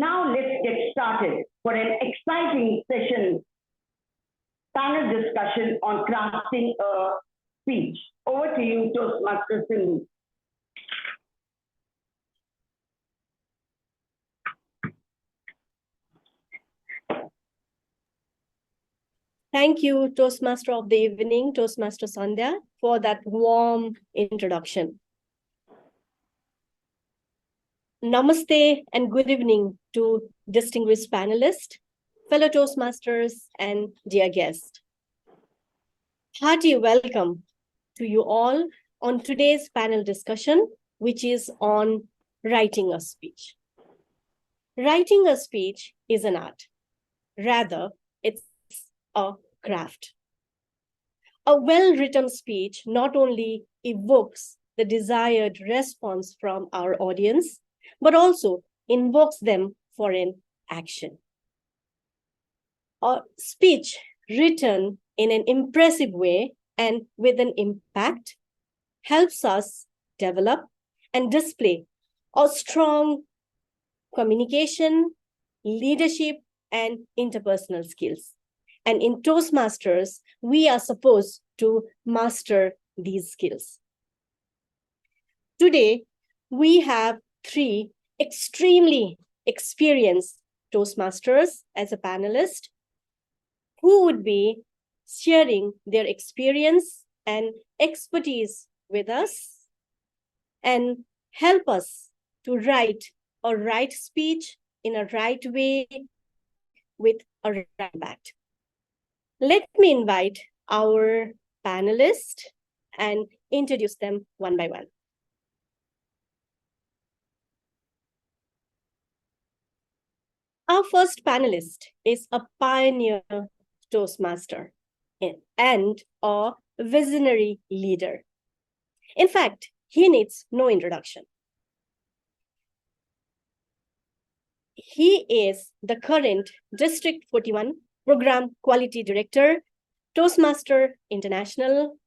Now let's get started for an exciting session, panel discussion on crafting a speech. Over to you, Toastmaster Cindy. Thank you, Toastmaster of the evening, Toastmaster Sandhya, for that warm introduction. Namaste and good evening to distinguished panelists, fellow Toastmasters, and dear guests. Hearty welcome to you all on today's panel discussion, which is on writing a speech. Writing a speech is an art. Rather, it's a craft. A well-written speech not only evokes the desired response from our audience, but also invokes them for an action. A speech written in an impressive way and with an impact helps us develop and display a strong communication, leadership, and interpersonal skills. And in Toastmasters, we are supposed to master these skills. Today, we have 3 extremely experienced Toastmasters as a panelist who would be sharing their experience and expertise with us and help us to write a right speech in a right way with a right impact. Let me invite our panelists and introduce them one by one. Our first panelist is a pioneer Toastmaster and a visionary leader. In fact, he needs no introduction. He is the current District 41 Program Quality Director, Toastmaster International,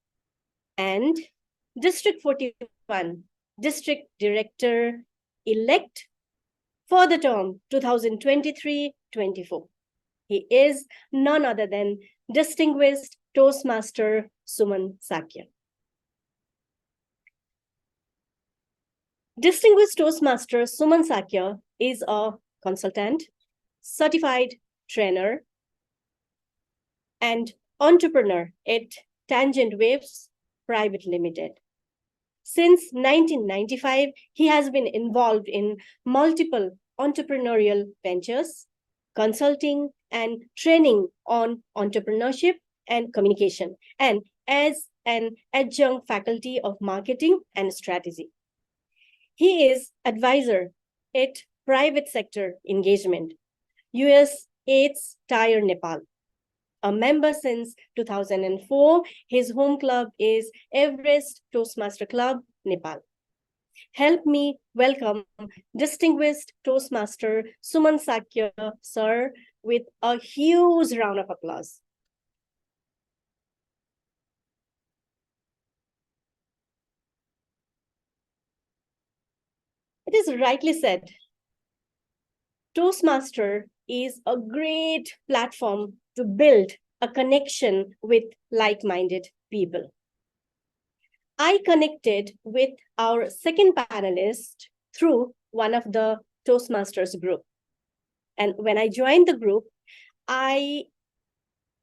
and District 41 District Director-elect for the term 2023-24. He is none other than distinguished Toastmaster Suman Sakya. Distinguished Toastmaster Suman Sakya is a consultant, certified trainer, and entrepreneur at Tangent Waves Private Limited. Since 1995, he has been involved in multiple entrepreneurial ventures, consulting and training on entrepreneurship and communication, and as an adjunct faculty of marketing and strategy. He is advisor at Private Sector Engagement, US AIDS Tire Nepal. A member since 2004, his home club is Everest Toastmaster Club, Nepal. Help me welcome distinguished Toastmaster Suman Sakya, sir, with a huge round of applause. It is rightly said, Toastmaster is a great platform to build a connection with like-minded people. I connected with our second panelist through one of the Toastmasters group. And when I joined the group, I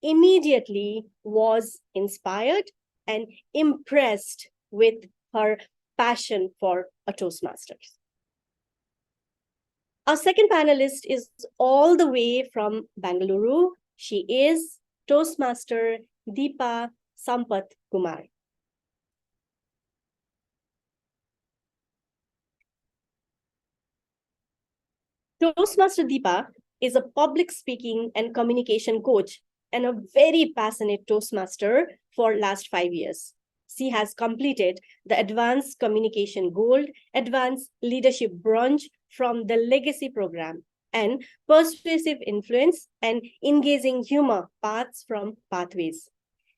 immediately was inspired and impressed with her passion for a Toastmasters. Our second panelist is all the way from Bengaluru. She is Toastmaster Deepa Sampath Kumar. Toastmaster Deepa is a public speaking and communication coach and a very passionate Toastmaster for last 5 years. She has completed the Advanced Communication Gold, Advanced Leadership Bronze from the Legacy Program, and Persuasive Influence and Engaging Humor Paths from Pathways.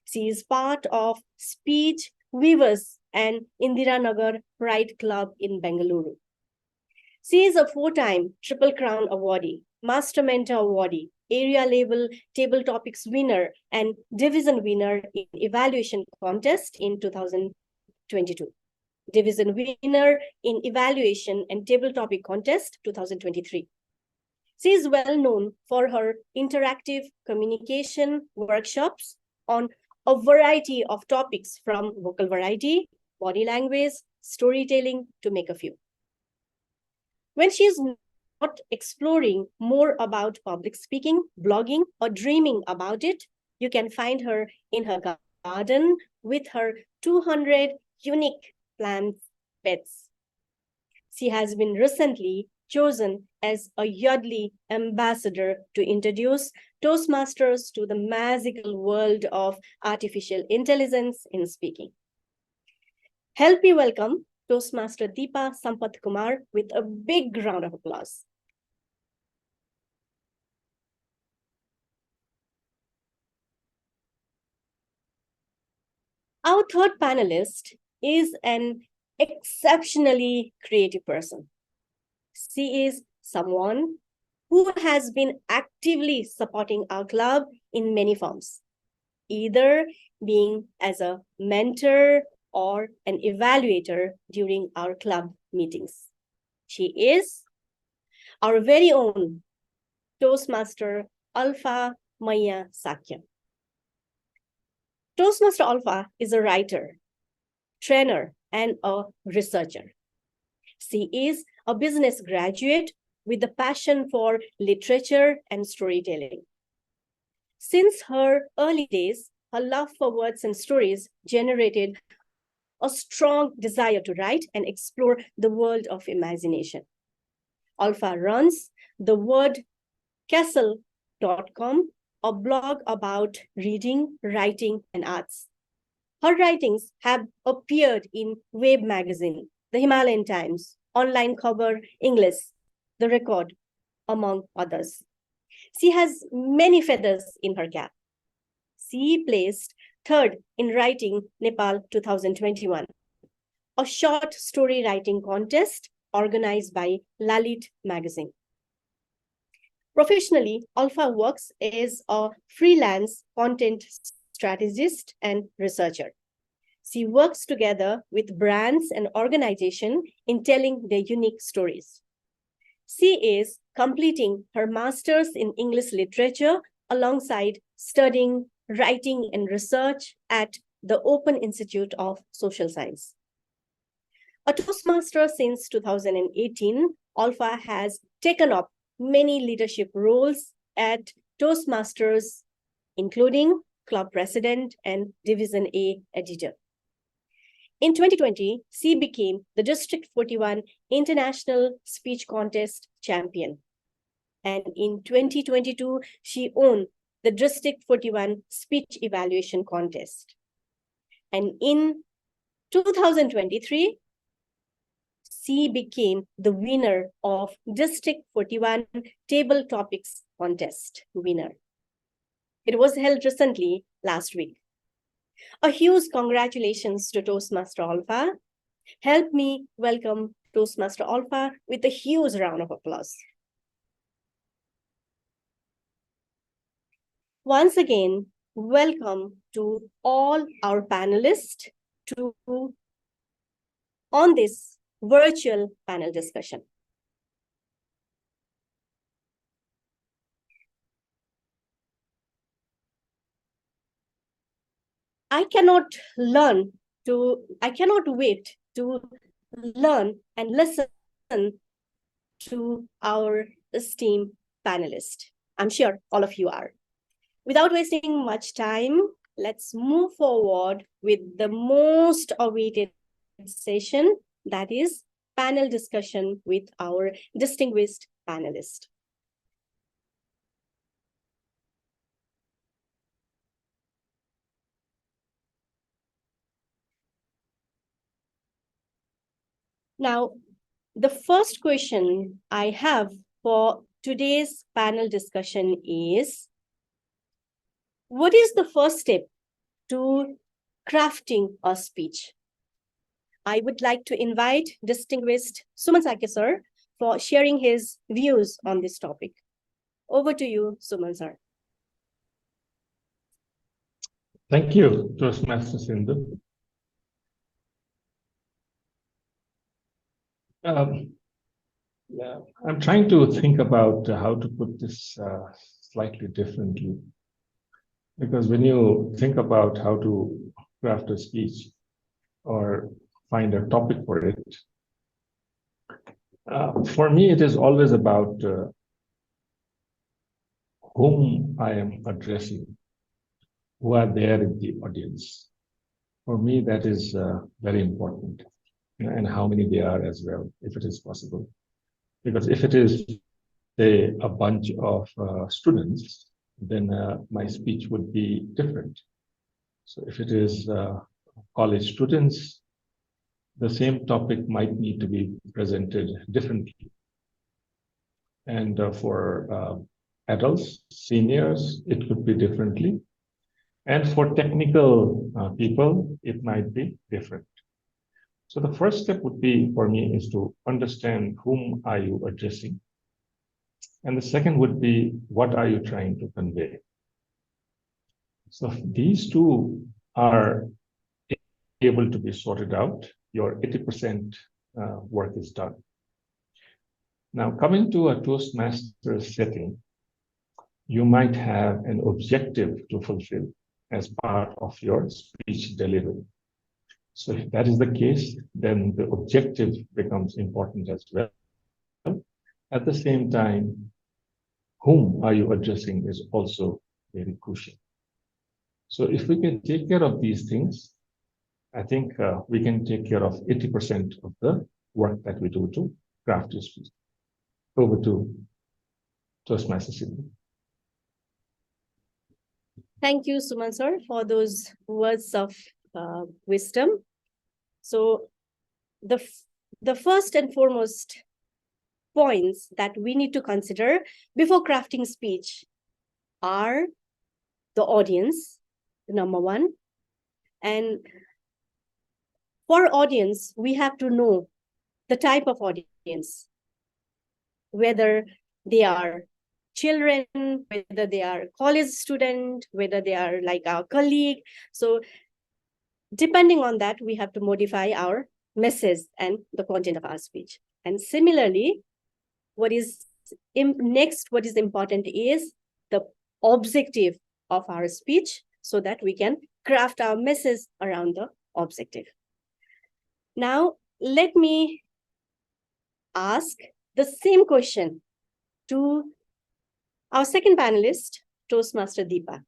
She is part of Speech Weavers and Indira Nagar Pride Club in Bengaluru. She is a 4-time Triple Crown awardee, Master Mentor awardee, area level table topics winner, and division winner in evaluation contest in 2022. Division winner in evaluation and table topic contest 2023. She is well known for her interactive communication workshops on a variety of topics from vocal variety, body language, storytelling, to make a few. When she is not exploring more about public speaking, blogging, or dreaming about it, you can find her in her garden with her 200 unique plant pets. She has been recently chosen as a Yodlee ambassador to introduce Toastmasters to the magical world of artificial intelligence in speaking. Help me welcome Toastmaster Deepa Sampath Kumar with a big round of applause. Our third panelist is an exceptionally creative person. She is someone who has been actively supporting our club in many forms, either being as a mentor or an evaluator during our club meetings. She is our very own Toastmaster Alpha Maya Sakya. Toastmaster Alpha is a writer, trainer, and a researcher. She is a business graduate with a passion for literature and storytelling. Since her early days, her love for words and stories generated a strong desire to write and explore the world of imagination. Alpha runs the wordcastle.com, a blog about reading, writing, and arts. Her writings have appeared in Web Magazine, the Himalayan Times, Online Khabar English, The Record, among others. She has many feathers in her cap. She placed third in Writing Nepal 2021, a short story writing contest organized by Lalit magazine. Professionally, Alpha works as a freelance content strategist and researcher. She works together with brands and organizations in telling their unique stories. She is completing her master's in English literature alongside studying writing and research at the Open Institute of Social Science. A Toastmaster since 2018, Alpha has taken up many leadership roles at Toastmasters, including club president and Division A editor. In 2020, she became the District 41 International Speech Contest champion. And in 2022, she won the District 41 Speech Evaluation Contest. And in 2023, she became the winner of District 41 Table Topics Contest winner. It was held recently last week. A huge congratulations to Toastmaster Alpha. Help me welcome Toastmaster Alpha with a huge round of applause. Once again, welcome to all our panelists on this virtual panel discussion. I cannot wait to learn and listen to our esteemed panelists. I'm sure all of you are. Without wasting much time, let's move forward with the most awaited session, that is panel discussion with our distinguished panelists. Now, the first question I have for today's panel discussion is, what is the first step to crafting a speech? I would like to invite distinguished Suman Sakya sir for sharing his views on this topic. Over to you, Suman sir. Thank you, Toastmaster Sindhu. I'm trying to think about how to put this slightly differently. Because when you think about how to craft a speech or find a topic for it, for me, it is always about whom I am addressing, who are there in the audience. For me, that is very important, and how many they are as well, if it is possible. Because if it is, say, a bunch of students, then my speech would be different. So if it is college students, the same topic might need to be presented differently. And for adults, seniors, it could be differently. And for technical people, it might be different. So the first step would be for me is to understand whom are you addressing. And the second would be, what are you trying to convey? So if these two are able to be sorted out, your 80% work is done. Now, coming to a Toastmasters setting, you might have an objective to fulfill as part of your speech delivery. So if that is the case, then the objective becomes important as well. At the same time, whom are you addressing is also very crucial. So if we can take care of these things, I think we can take care of 80% of the work that we do to craft your speech. Over to Toastmaster Sydney. Thank you, Suman sir, for those words of wisdom. So the first and foremost points that we need to consider before crafting speech are the audience, number one. And for audience, we have to know the type of audience, whether they are children, whether they are college student, whether they are like our colleague. So depending on that, we have to modify our message and the content of our speech. And similarly, what is important is the objective of our speech, so that we can craft our message around the objective. Now, let me ask the same question to our second panelist, Toastmaster Deepa.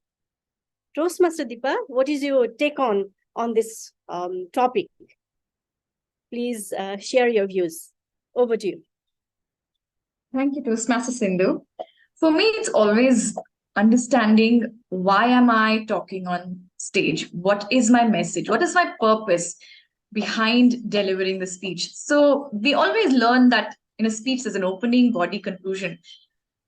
Toastmaster Deepa, what is your take on this topic? Please share your views. Over to you. Thank you, Toastmaster Sindhu. For me, it's always understanding, why am I talking on stage? What is my message? What is my purpose behind delivering the speech? So we always learn that in a speech, there's an opening, body, conclusion.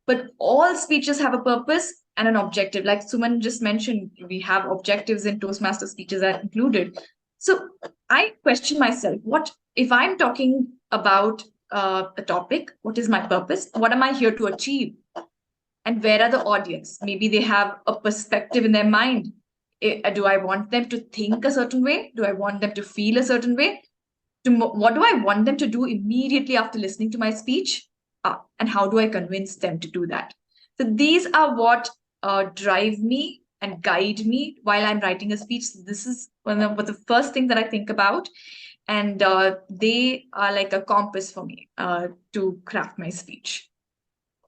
But all speeches have a purpose and an objective. Like Suman just mentioned, we have objectives in Toastmaster speeches are included. So I question myself, what if I'm talking about a topic, what is my purpose? What am I here to achieve? And where are the audience? Maybe they have a perspective in their mind. Do I want them to think a certain way? Do I want them to feel a certain way? What do I want them to do immediately after listening to my speech? And how do I convince them to do that? So these are what drive me and guide me while I'm writing a speech. This is one of the first thing that I think about. And they are like a compass for me to craft my speech.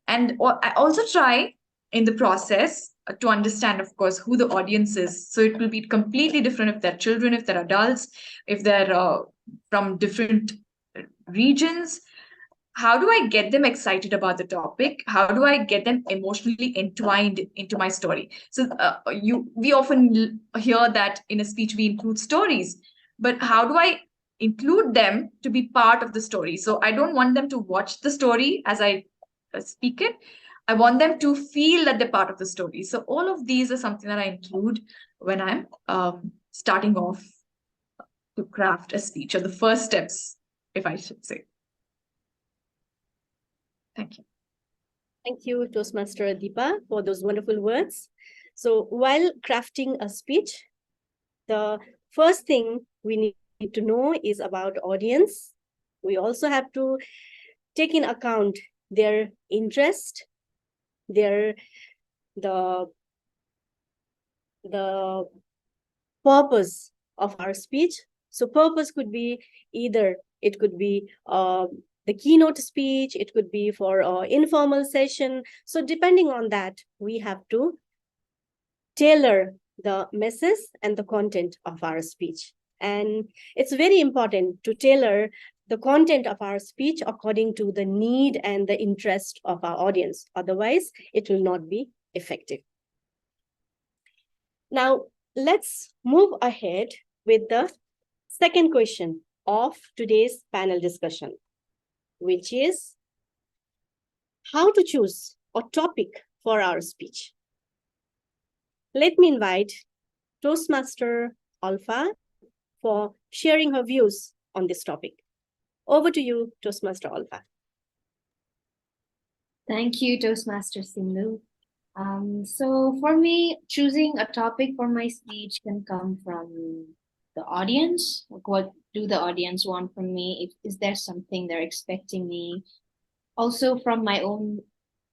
And I also try in the process to understand, of course, who the audience is. So it will be completely different if they're children, if they're adults, if they're from different regions. How do I get them excited about the topic? How do I get them emotionally entwined into my story? So we often hear that in a speech we include stories, but how do I include them to be part of the story? So I don't want them to watch the story as I speak it. I want them to feel that they're part of the story. So all of these are something that I include when I'm starting off to craft a speech, or the first steps, if I should say. Thank you. Thank you, Toastmaster Deepa, for those wonderful words. So while crafting a speech, the first thing we need to know is about audience. We also have to take in account their interest, the purpose of our speech. So purpose could be either it could be the keynote speech, it could be for an informal session. So depending on that, we have to tailor the message and the content of our speech. And it's very important to tailor the content of our speech according to the need and the interest of our audience. Otherwise, it will not be effective. Now, let's move ahead with the second question of today's panel discussion, which is how to choose a topic for our speech. Let me invite Toastmaster Alpha for sharing her views on this topic. Over to you, Toastmaster Alpha. Thank you, Toastmaster Sindhu. So for me, choosing a topic for my speech can come from the audience. Like, what do the audience want from me? Is there something they're expecting me? Also from my own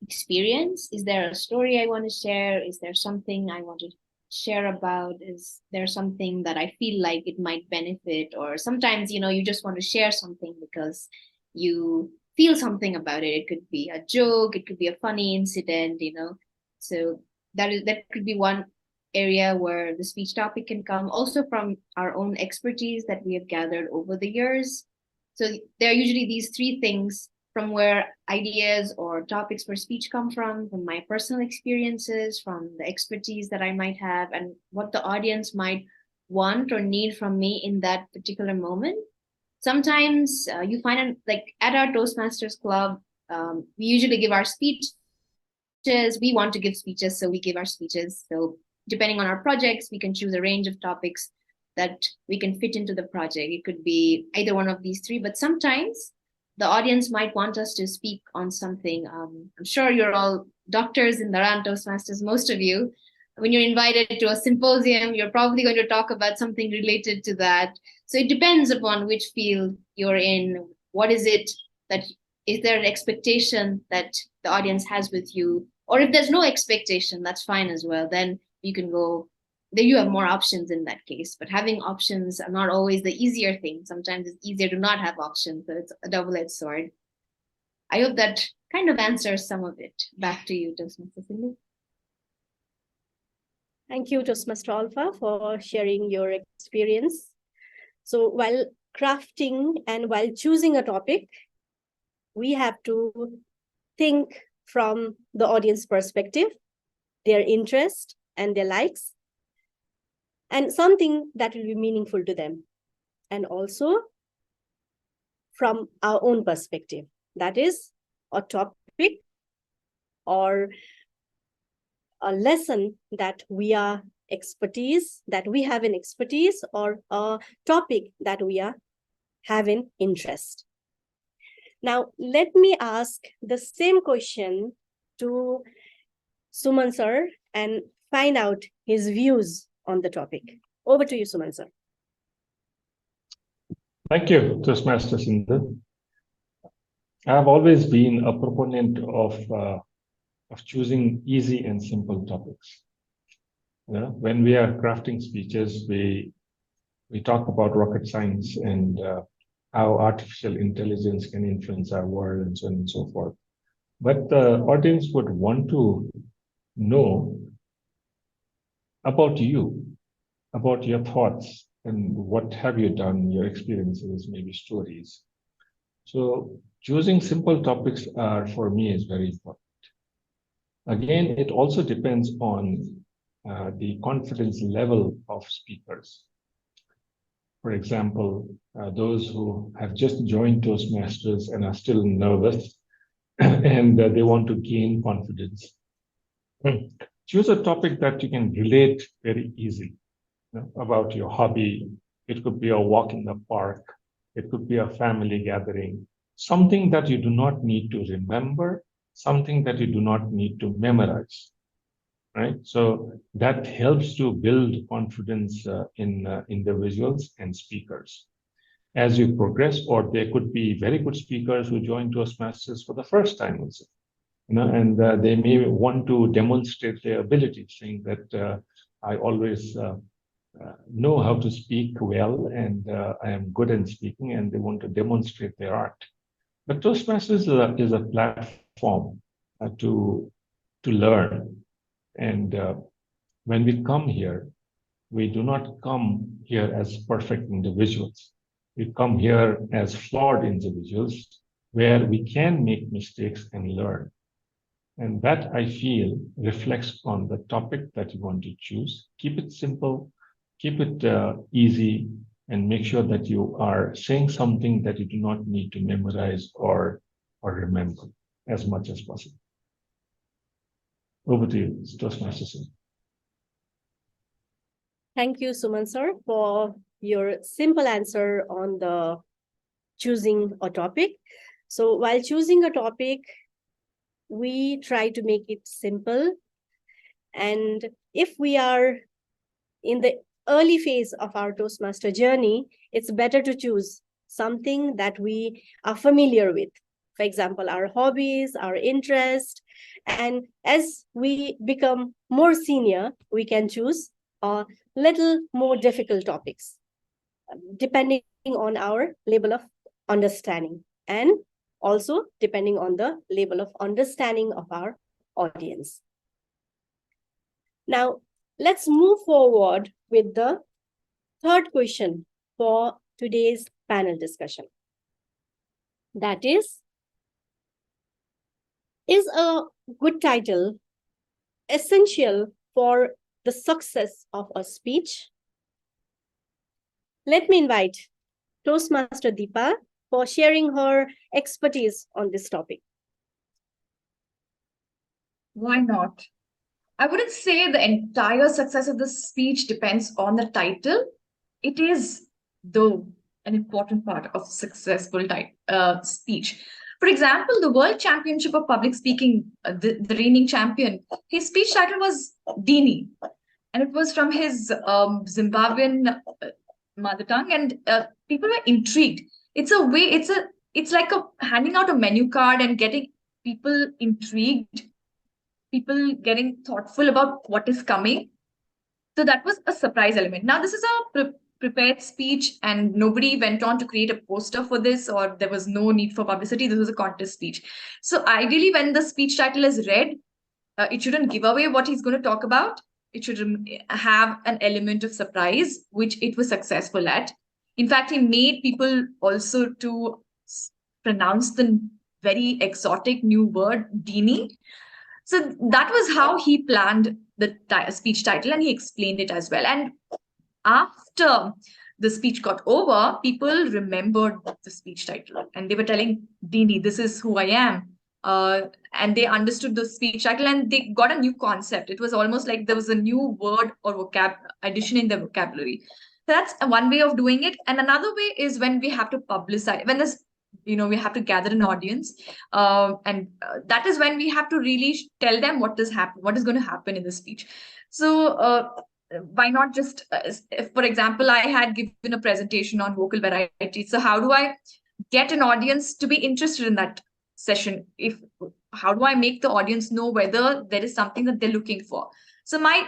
experience, is there a story I want to share? Is there something I want to share about? Is there something that I feel like it might benefit? Or sometimes, you just want to share something because you feel something about it. It could be a joke, it could be a funny incident, So that could be one area where the speech topic can come. Also from our own expertise that we have gathered over the years. So there are usually these three things from where ideas or topics for speech come from my personal experiences, from the expertise that I might have, and what the audience might want or need from me in that particular moment. Sometimes you find like at our Toastmasters Club, we usually give our speeches. We want to give speeches, so we give our speeches. So depending on our projects, we can choose a range of topics that we can fit into the project. It could be either one of these three, but sometimes the audience might want us to speak on something. I'm sure you're all doctors in Dharan Toastmasters, most of you. When you're invited to a symposium, you're probably going to talk about something related to that. So it depends upon which field you're in. What is it that, is there an expectation that the audience has with you? Or if there's no expectation, that's fine as well. Then you can go, then you have more options in that case. But having options are not always the easier thing. Sometimes it's easier to not have options. So it's a double-edged sword. I hope that kind of answers some of it. Back to you, Toastmaster Sindhu. Thank you, Toastmaster Alpha, for sharing your experience. So while crafting and while choosing a topic, we have to think from the audience perspective, their interest and their likes, and something that will be meaningful to them. And also from our own perspective, that is a topic or a lesson that we have an expertise, or a topic that we are having interest. Now, let me ask the same question to Suman sir and find out his views on the topic. Over to you, Suman sir. Thank you, Toastmaster Sindhu. I've always been a proponent of choosing easy and simple topics. When we are crafting speeches, we talk about rocket science and how artificial intelligence can influence our world and so on and so forth. But the audience would want to know about you, about your thoughts, and what have you done, your experiences, maybe stories. So choosing simple topics for me is very important. Again, it also depends on the confidence level of speakers. For example, those who have just joined Toastmasters and are still nervous and they want to gain confidence. Choose a topic that you can relate very easily, about your hobby. It could be a walk in the park. It could be a family gathering. something that you do not need to remember, something that you do not need to memorize, right? So that helps to build confidence in individuals and speakers. As you progress, or there could be very good speakers who join Toastmasters for the first time also, and they may want to demonstrate their ability, saying that I always know how to speak well, and I am good in speaking, and they want to demonstrate their art. But Toastmasters is a platform to learn. And when we come here, we do not come here as perfect individuals. We come here as flawed individuals where we can make mistakes and learn. And that, I feel, reflects on the topic that you want to choose. Keep it simple, keep it easy, and make sure that you are saying something that you do not need to memorize or remember as much as possible. Over to you, Toastmasters. Thank you, Suman sir, for your simple answer on the choosing a topic. So while choosing a topic, we try to make it simple. And if we are in the early phase of our Toastmaster journey, it's better to choose something that we are familiar with. For example, our hobbies, our interest. And as we become more senior, we can choose a little more difficult topics, depending on our level of understanding, and also depending on the level of understanding of our audience. Now, let's move forward with the third question for today's panel discussion. That is a good title essential for the success of a speech? Let me invite Toastmaster Deepa for sharing her expertise on this topic. Why not? I wouldn't say the entire success of the speech depends on the title. It is, though, an important part of successful speech. For example, the World Championship of Public Speaking, the reigning champion, his speech title was Dini, and it was from his Zimbabwean mother tongue, and people were intrigued. It's a way, it's like handing out a menu card and getting people intrigued, people getting thoughtful about what is coming. So that was a surprise element. Now, this is a prepared speech, and nobody went on to create a poster for this, or there was no need for publicity. This was a contest speech. So ideally, when the speech title is read, it shouldn't give away what he's going to talk about. It should have an element of surprise, which it was successful at. In fact, he made people also to pronounce the very exotic new word, Dini. So that was how he planned the speech title, and he explained it as well. And after the speech got over, people remembered the speech title, and they were telling Dini, this is who I am. And they understood the speech title, and they got a new concept. It was almost like there was a new word or addition in the vocabulary. So that's one way of doing it. And another way is when we have to publicize, when there's, we have to gather an audience. And that is when we have to really tell them what is going to happen in the speech. So why not just, if, for example, I had given a presentation on vocal variety. So how do I get an audience to be interested in that session? How do I make the audience know whether there is something that they're looking for? So my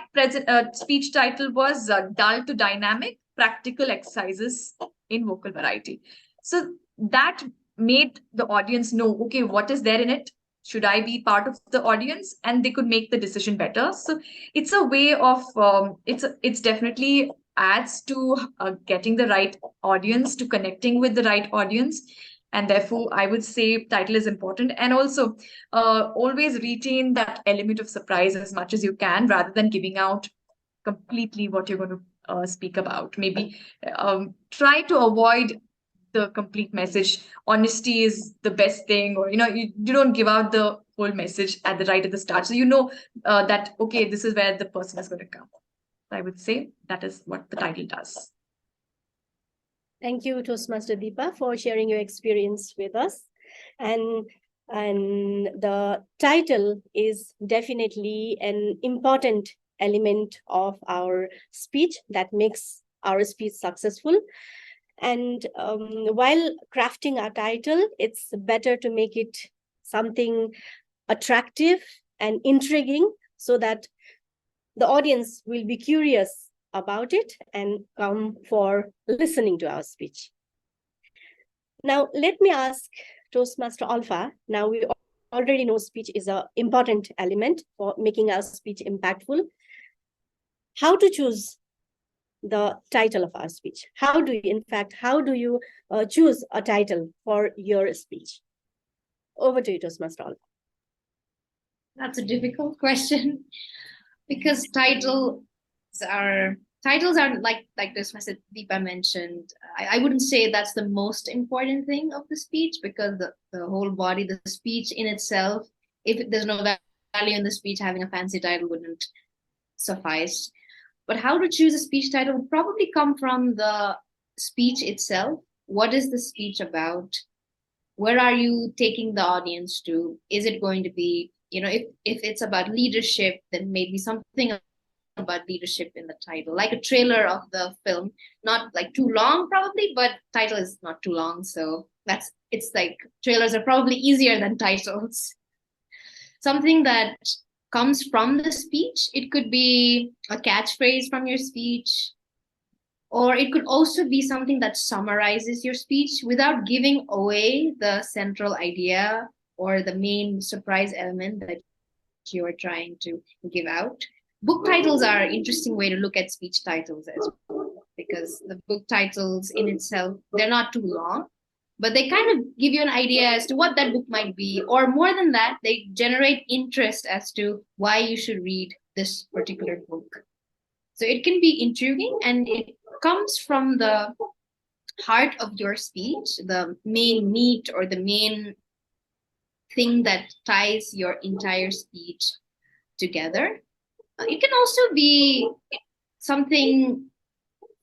speech title was Dull to Dynamic, Practical Exercises in Vocal Variety. So that made the audience know, okay, what is there in it? Should I be part of the audience? And they could make the decision better. So it's a way of, it's definitely adds to getting the right audience, to connecting with the right audience. And therefore, I would say title is important. And also, always retain that element of surprise as much as you can, rather than giving out completely what you're going to speak about. Maybe try to avoid the complete message. Honesty is the best thing, or you don't give out the whole message at the start. So that, okay, this is where the person is going to come. I would say that is what the title does. Thank you, Toastmaster Deepa, for sharing your experience with us. and the title is definitely an important element of our speech that makes our speech successful. And while crafting our title, it's better to make it something attractive and intriguing so that the audience will be curious about it and come for listening to our speech. Now, let me ask Toastmaster Alpha. Now, we already know speech is an important element for making our speech impactful. How to choose the title of our speech? How do you choose a title for your speech? Over to you, Toastmaster Alpha. That's a difficult question because titles are like this Deepa mentioned. I wouldn't say that's the most important thing of the speech, because the whole body, the speech in itself, if there's no value in the speech, having a fancy title wouldn't suffice. But how to choose a speech title would probably come from the speech itself. What is the speech about? Where are you taking the audience to? Is it going to be, if it's about leadership, then maybe something about leadership in the title, like a trailer of the film, not like too long probably, but title is not too long. So it's like trailers are probably easier than titles. Something that comes from the speech. It could be a catchphrase from your speech, or it could also be something that summarizes your speech without giving away the central idea or the main surprise element that you are trying to give out. Book titles are an interesting way to look at speech titles as well, because the book titles in itself, they're not too long, but they kind of give you an idea as to what that book might be, or more than that, they generate interest as to why you should read this particular book. So it can be intriguing, and it comes from the heart of your speech, the main meat or the main thing that ties your entire speech together. It can also be something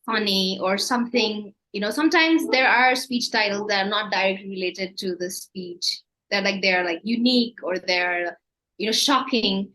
funny or something, sometimes there are speech titles that are not directly related to the speech. They're like unique, or they're, shocking.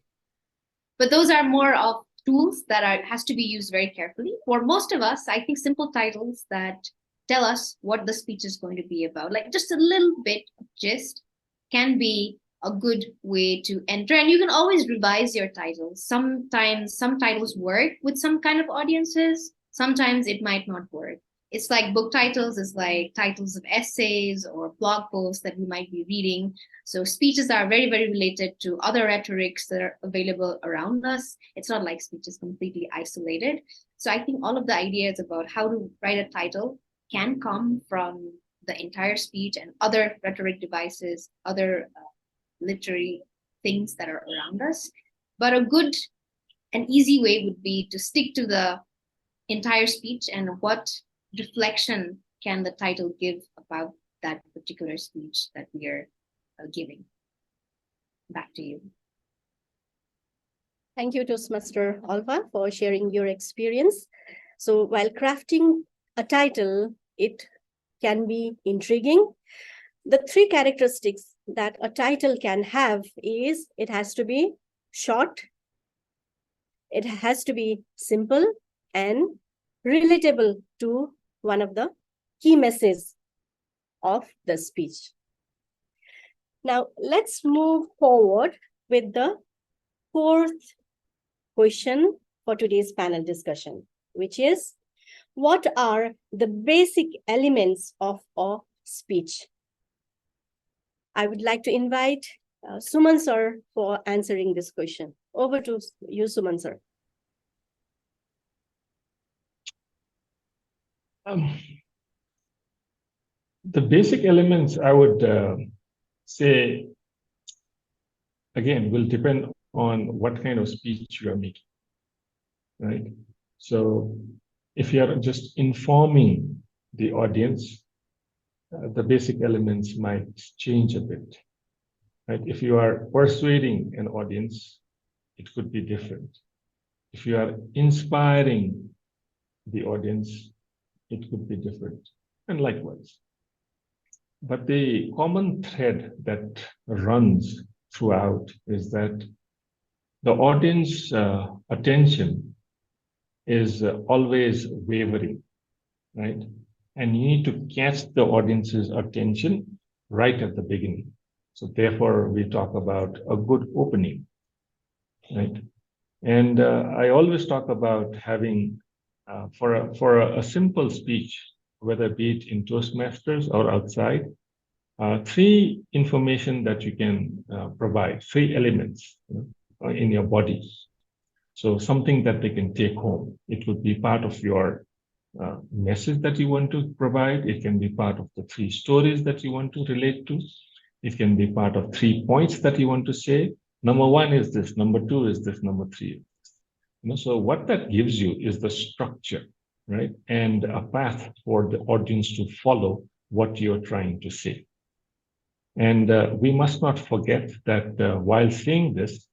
But those are more of tools that has to be used very carefully. For most of us, I think simple titles that tell us what the speech is going to be about, like just a little bit of gist, can be a good way to enter. And you can always revise your titles. Sometimes some titles work with some kind of audiences. Sometimes it might not work. It's like book titles is like titles of essays or blog posts that we might be reading. So speeches are very, very related to other rhetorics that are available around us. It's not like speech is completely isolated. So I think all of the ideas about how to write a title can come from the entire speech and other rhetoric devices, other literary things that are around us. But a good and easy way would be to stick to the entire speech and what reflection can the title give about that particular speech that we are giving. Back to you. Thank you, Toastmaster Alva, for sharing your experience. So while crafting a title, it can be intriguing. The three characteristics that a title can have is it has to be short, it has to be simple, and relatable to one of the key messages of the speech. Now, let's move forward with the fourth question for today's panel discussion, which is, what are the basic elements of a speech? I would like to invite Suman sir for answering this question. Over to you, Suman sir. The basic elements, I would say, again, will depend on what kind of speech you are making, right? So if you are just informing the audience, the basic elements might change a bit, right? If you are persuading an audience, it could be different. If you are inspiring the audience, it could be different, and likewise. But the common thread that runs throughout is that the audience attention is always wavering, right? And you need to catch the audience's attention right at the beginning. So therefore, we talk about a good opening, right? And I always talk about having, for a simple speech, whether be it in Toastmasters or outside, three information that you can provide, three elements in your body. So something that they can take home. It would be part of your message that you want to provide. It can be part of the three stories that you want to relate to. It can be part of 3 points that you want to say. Number one is this, number two is this, number three is this. So what that gives you is the structure, right? And a path for the audience to follow what you're trying to say. And we must not forget that while saying this,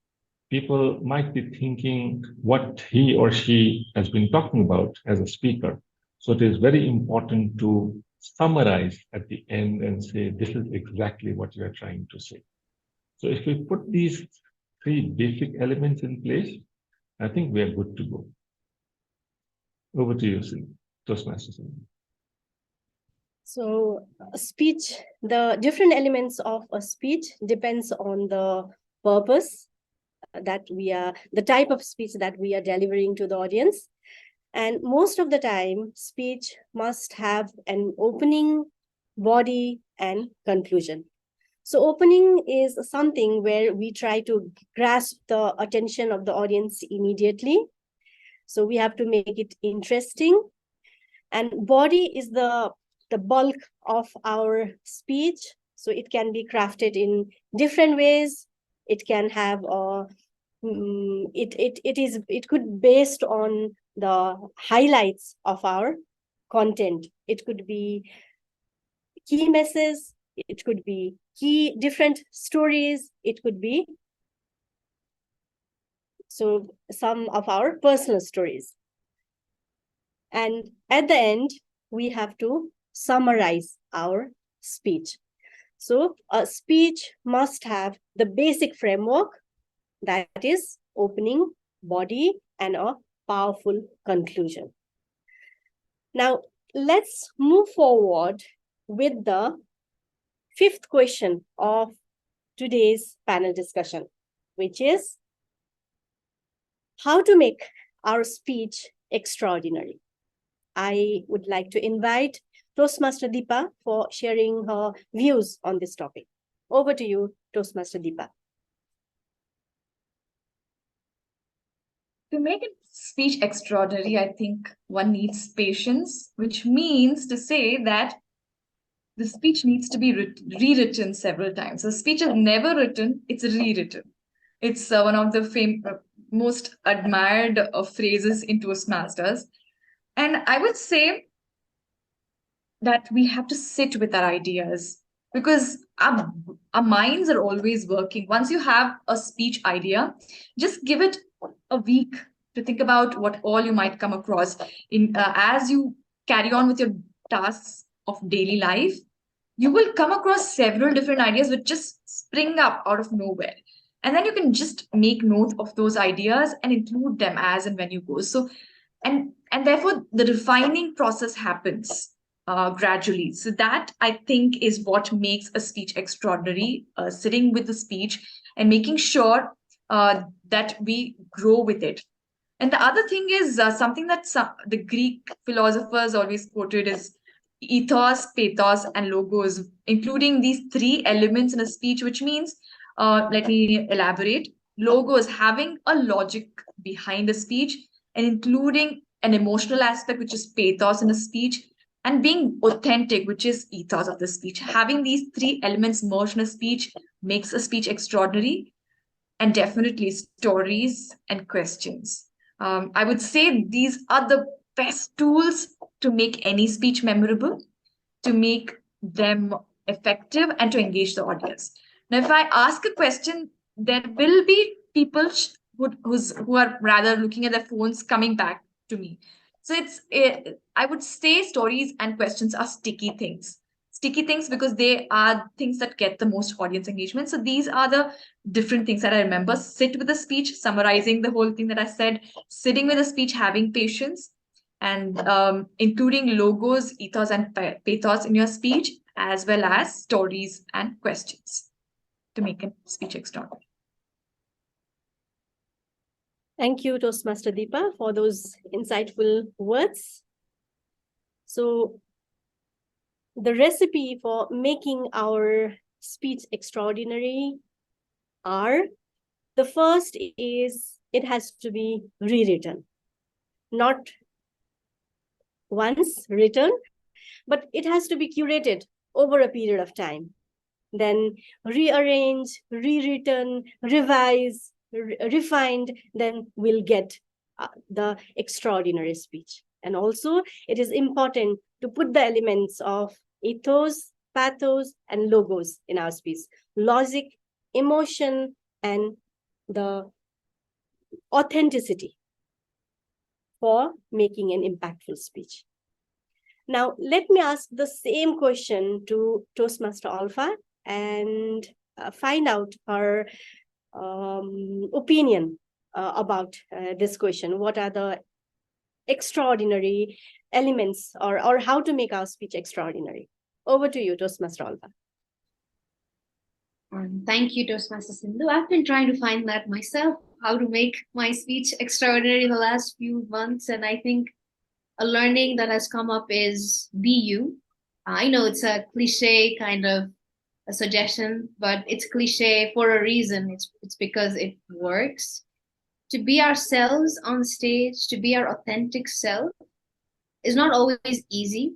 people might be thinking what he or she has been talking about as a speaker. So it is very important to summarize at the end and say, this is exactly what you are trying to say. So if we put these three basic elements in place, I think we are good to go. Over to you, Toastmasters. So speech, the different elements of a speech depends on the purpose that the type of speech that we are delivering to the audience. And most of the time, speech must have an opening, body, and conclusion. So opening is something where we try to grasp the attention of the audience immediately. So we have to make it interesting. And body is the bulk of our speech. So it can be crafted in different ways. It can have it could be based on the highlights of our content. It could be key messages, it could be key different stories, it could be some of our personal stories. And at the end, we have to summarize our speech. So a speech must have the basic framework, that is opening, body, and a powerful conclusion. Now, let's move forward with the fifth question of today's panel discussion, which is how to make our speech extraordinary. I would like to invite Toastmaster Deepa for sharing her views on this topic. Over to you, Toastmaster Deepa. To make a speech extraordinary, I think one needs patience, which means to say that the speech needs to be rewritten several times. The speech is never written, it's rewritten. It's one of the most admired phrases in Toastmasters. And I would say that we have to sit with our ideas because our minds are always working. Once you have a speech idea, just give it a week to think about what all you might come across as you carry on with your tasks of daily life. You will come across several different ideas which just spring up out of nowhere. And then you can just make note of those ideas and include them as and when you go. So, and therefore the refining process happens gradually. So that I think is what makes a speech extraordinary, sitting with the speech and making sure that we grow with it. And the other thing is something that the Greek philosophers always quoted is ethos, pathos, and logos, including these three elements in a speech, which means, let me elaborate. Logos, having a logic behind a speech and including an emotional aspect, which is pathos in a speech, and being authentic, which is ethos of the speech. Having these three elements merged in a speech makes a speech extraordinary. And definitely stories and questions. I would say these are the best tools to make any speech memorable, to make them effective, and to engage the audience. Now, if I ask a question, there will be people who are rather looking at their phones coming back to me. So I would say stories and questions are sticky things. sticky things because they are things that get the most audience engagement. So these are the different things that I remember. Sit with a speech, summarizing the whole thing that I said, sitting with a speech, having patience, and including logos, ethos, and pathos in your speech, as well as stories and questions to make a speech extraordinary. Thank you, Toastmaster Deepa, for those insightful words. So the recipe for making our speech extraordinary are, the first is it has to be rewritten. Not once written, but it has to be curated over a period of time. Then rearrange, rewritten, revise, refined, then we'll get the extraordinary speech. And also, it is important to put the elements of ethos, pathos, and logos in our speech. Logic, emotion, and the authenticity for making an impactful speech. Now, let me ask the same question to Toastmaster Alpha and find out her opinion about this question. What are the extraordinary elements or how to make our speech extraordinary? Over to you, Toastmaster Alpha. Thank you, Toastmaster Sindhu. I've been trying to find that myself, how to make my speech extraordinary the last few months. And I think a learning that has come up is be you. I know it's a cliche kind of a suggestion, but it's cliche for a reason. It's because it works. To be ourselves on stage, to be our authentic self is not always easy.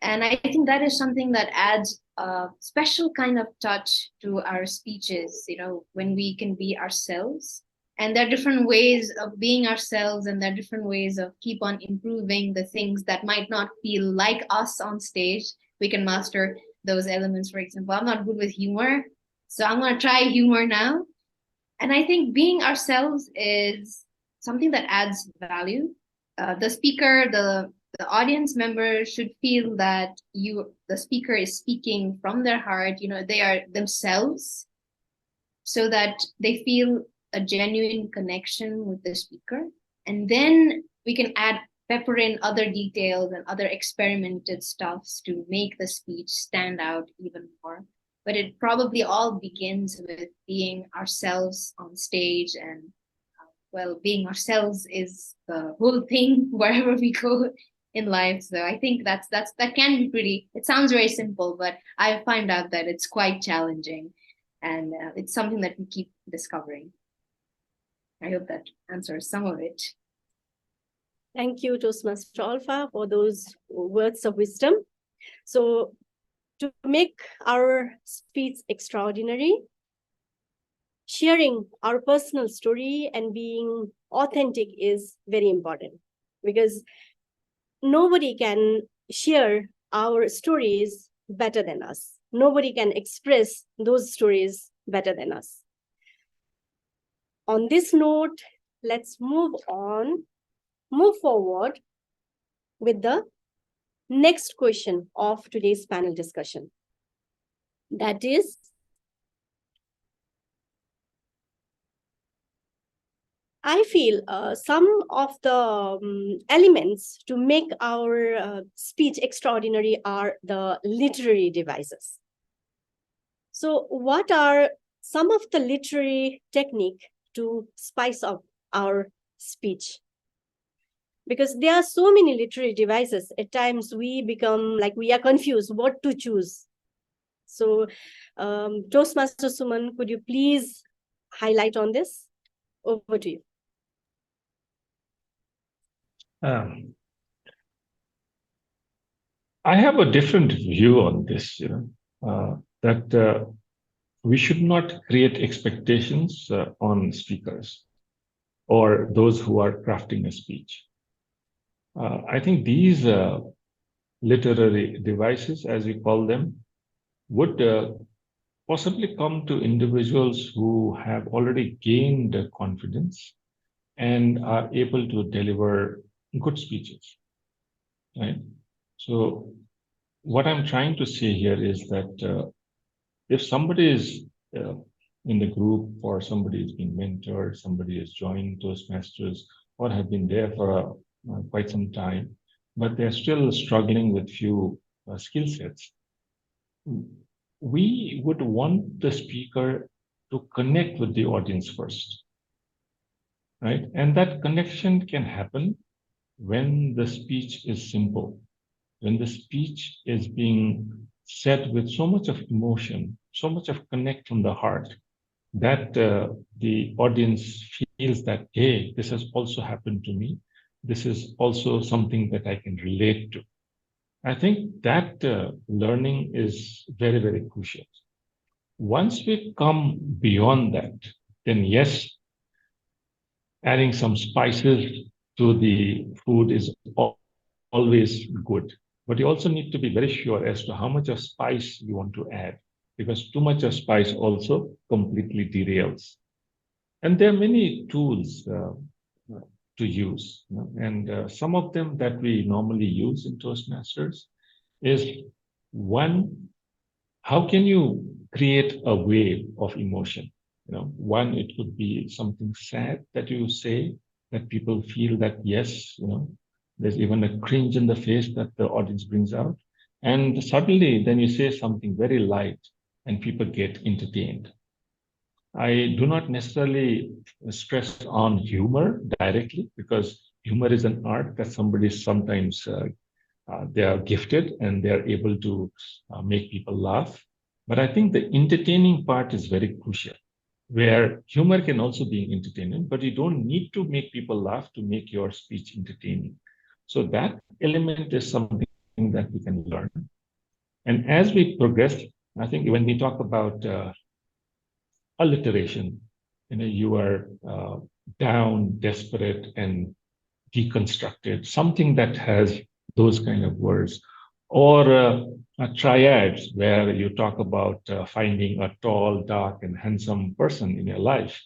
And I think that is something that adds a special kind of touch to our speeches, you know, when we can be ourselves. And there are different ways of being ourselves, and there are different ways of keep on improving the things that might not feel like us on stage. We can master those elements. For example, I'm not good with humor, so I'm going to try humor now. And I think being ourselves is something that adds value. The speaker, the audience member should feel that the speaker is speaking from their heart, you know, they are themselves, so that they feel a genuine connection with the speaker. And then we can pepper in other details and other experimented stuffs to make the speech stand out even more. But it probably all begins with being ourselves on stage, and well, being ourselves is the whole thing wherever we go in life. So I think that can be pretty, it sounds very simple, but I find out that it's quite challenging, and it's something that we keep discovering. I hope that answers some of it. Thank you, Toastmaster Alpha, for those words of wisdom. So to make our speech extraordinary, sharing our personal story and being authentic is very important, because nobody can share our stories better than us. Nobody can express those stories better than us. On this note, let's move forward with the next question of today's panel discussion. That is, I feel some of the elements to make our speech extraordinary are the literary devices. So what are some of the literary technique to spice up our speech? Because there are so many literary devices, at times we become like we are confused what to choose. So Toastmaster Suman, could you please highlight on this? Over to you. I have a different view on this, that we should not create expectations on speakers or those who are crafting a speech. I think these literary devices, as we call them, would possibly come to individuals who have already gained confidence and are able to deliver good speeches, right? So what I'm trying to say here is that if somebody is in the group, or somebody is being mentored, somebody has joined Toastmasters or have been there for quite some time, but they're still struggling with few skill sets, we would want the speaker to connect with the audience first, right? And that connection can happen when the speech is simple, when the speech is being said with so much of emotion, so much of connect from the heart, that the audience feels that, hey, this has also happened to me. This is also something that I can relate to. I think that learning is very, very crucial. Once we come beyond that, then yes, adding some spices to the food is always good. But you also need to be very sure as to how much of spice you want to add, because too much of spice also completely derails. And there are many tools to use, and some of them that we normally use in Toastmasters is one, how can you create a wave of emotion? One, it could be something sad that you say that people feel that, yes, there's even a cringe in the face that the audience brings out. And suddenly, then you say something very light and people get entertained. I do not necessarily stress on humor directly, because humor is an art that somebody sometimes they are gifted and they are able to make people laugh. But I think the entertaining part is very crucial, where humor can also be entertaining, but you don't need to make people laugh to make your speech entertaining. So that element is something that we can learn. And as we progress, I think when we talk about alliteration, you are down, desperate, and deconstructed, something that has those kind of words, or triads where you talk about finding a tall, dark, and handsome person in your life.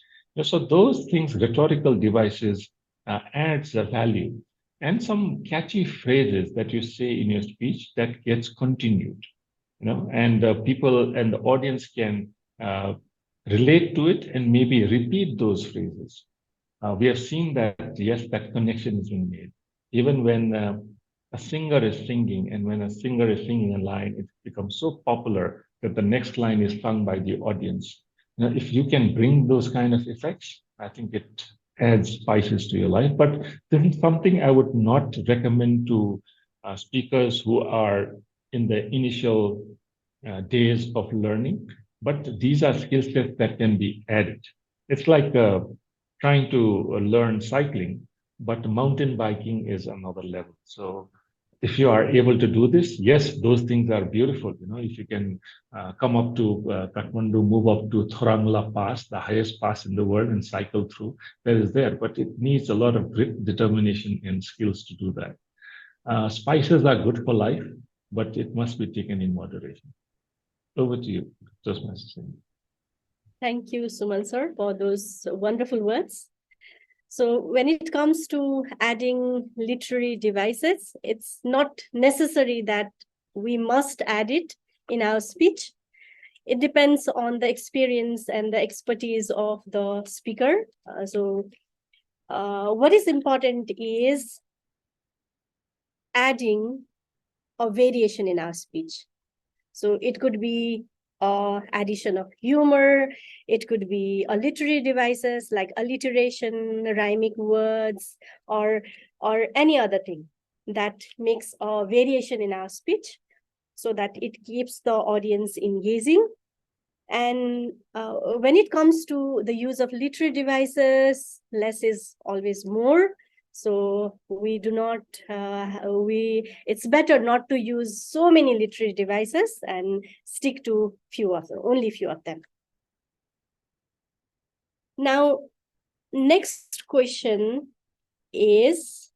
So those things, rhetorical devices, adds a value, and some catchy phrases that you say in your speech that gets continued, and people and the audience can relate to it and maybe repeat those phrases. We have seen that, yes, that connection is being made. Even when a singer is singing, and when a singer is singing a line, it becomes so popular that the next line is sung by the audience. If you can bring those kind of effects, I think it adds spices to your life. But this is something I would not recommend to speakers who are in the initial days of learning. But these are skill sets that can be added. It's like trying to learn cycling, but mountain biking is another level. So if you are able to do this, yes, those things are beautiful. If you can come up to Kathmandu, move up to Thorangla Pass, the highest pass in the world, and cycle through, that is there. But it needs a lot of grit, determination, and skills to do that. Spices are good for life, but it must be taken in moderation. Over to you, Toastmasters. Thank you, Suman sir, for those wonderful words. So when it comes to adding literary devices, it's not necessary that we must add it in our speech. It depends on the experience and the expertise of the speaker. What is important is adding a variation in our speech. So it could be addition of humor, it could be a literary devices like alliteration, rhyming words, or any other thing that makes a variation in our speech, so that it keeps the audience engaging. And when it comes to the use of literary devices, less is always more. So we do not, it's better not to use so many literary devices and stick to few of them, only few of them. Now, next question is,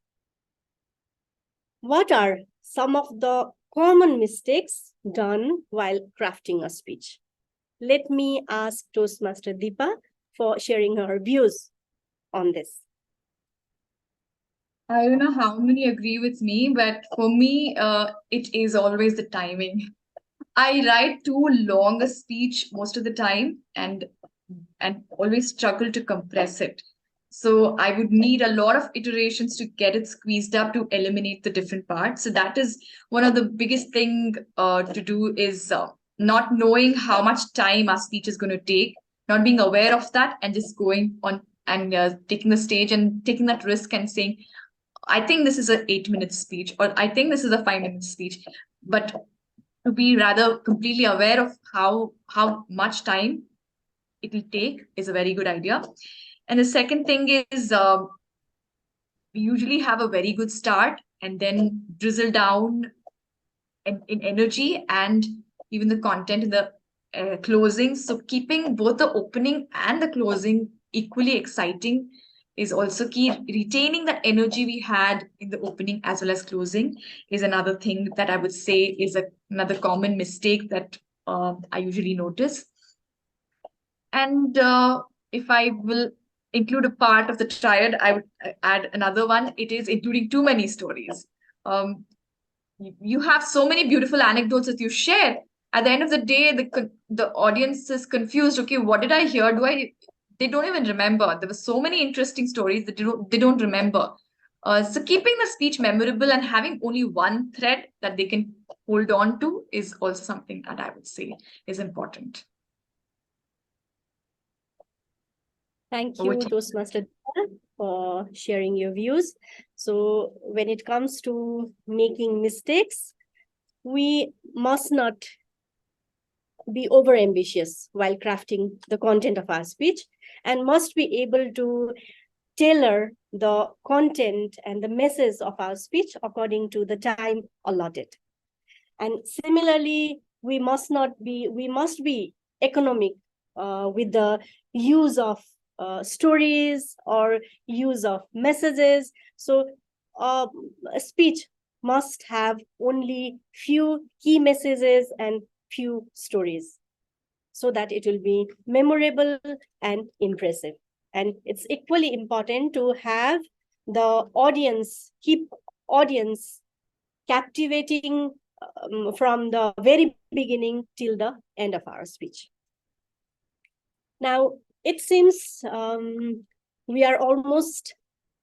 what are some of the common mistakes done while crafting a speech? Let me ask Toastmaster Deepa for sharing her views on this. I don't know how many agree with me, but for me, it is always the timing. I write too long a speech most of the time and always struggle to compress it. So I would need a lot of iterations to get it squeezed up to eliminate the different parts. So that is one of the biggest thing to do is not knowing how much time our speech is going to take, not being aware of that, and just going on and taking the stage and taking that risk and saying, I think this is an 8 minute speech, or I think this is a 5 minute speech. But to be rather completely aware of how much time it will take is a very good idea. And the second thing is we usually have a very good start and then drizzle down in energy and even the content in the closing. So keeping both the opening and the closing equally exciting is also key. Retaining that energy we had in the opening as well as closing is another thing that I would say is another common mistake that I usually notice. And if I will include a part of the triad, I would add another one. It is including too many stories. You have so many beautiful anecdotes that you share. At the end of the day, the audience is confused. Okay, what did I hear? They don't even remember. There were so many interesting stories that they don't remember. So keeping the speech memorable and having only one thread that they can hold on to is also something that I would say is important. Thank you, Over to you. Toastmaster, for sharing your views. So when it comes to making mistakes, we must not be overambitious while crafting the content of our speech and must be able to tailor the content and the message of our speech according to the time allotted. And similarly, we must be economic with the use of stories or use of messages. So a speech must have only few key messages and few stories so that it will be memorable and impressive. And it's equally important to have the audience, keep audience captivating from the very beginning till the end of our speech. Now, it seems we are almost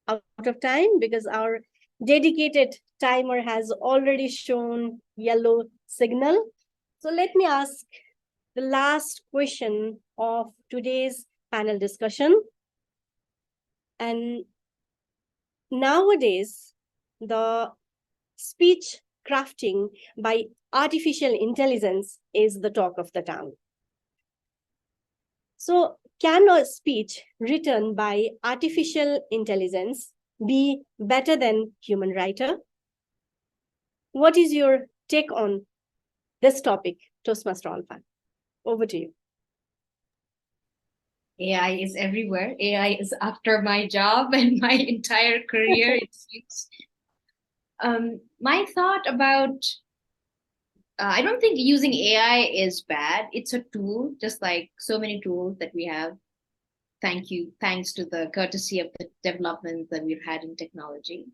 out of time because our dedicated timer has already shown yellow signal. So let me ask the last question of today's panel discussion. And nowadays, the speech crafting by artificial intelligence is the talk of the town. So can a speech written by artificial intelligence be better than human writer? What is your take on this topic, Toastmaster Alpha? Over to you. AI is everywhere. AI is after my job and my entire career, it seems. My thought about, I don't think using AI is bad. It's a tool, just like so many tools that we have. Thanks to the courtesy of the development that we've had in technology.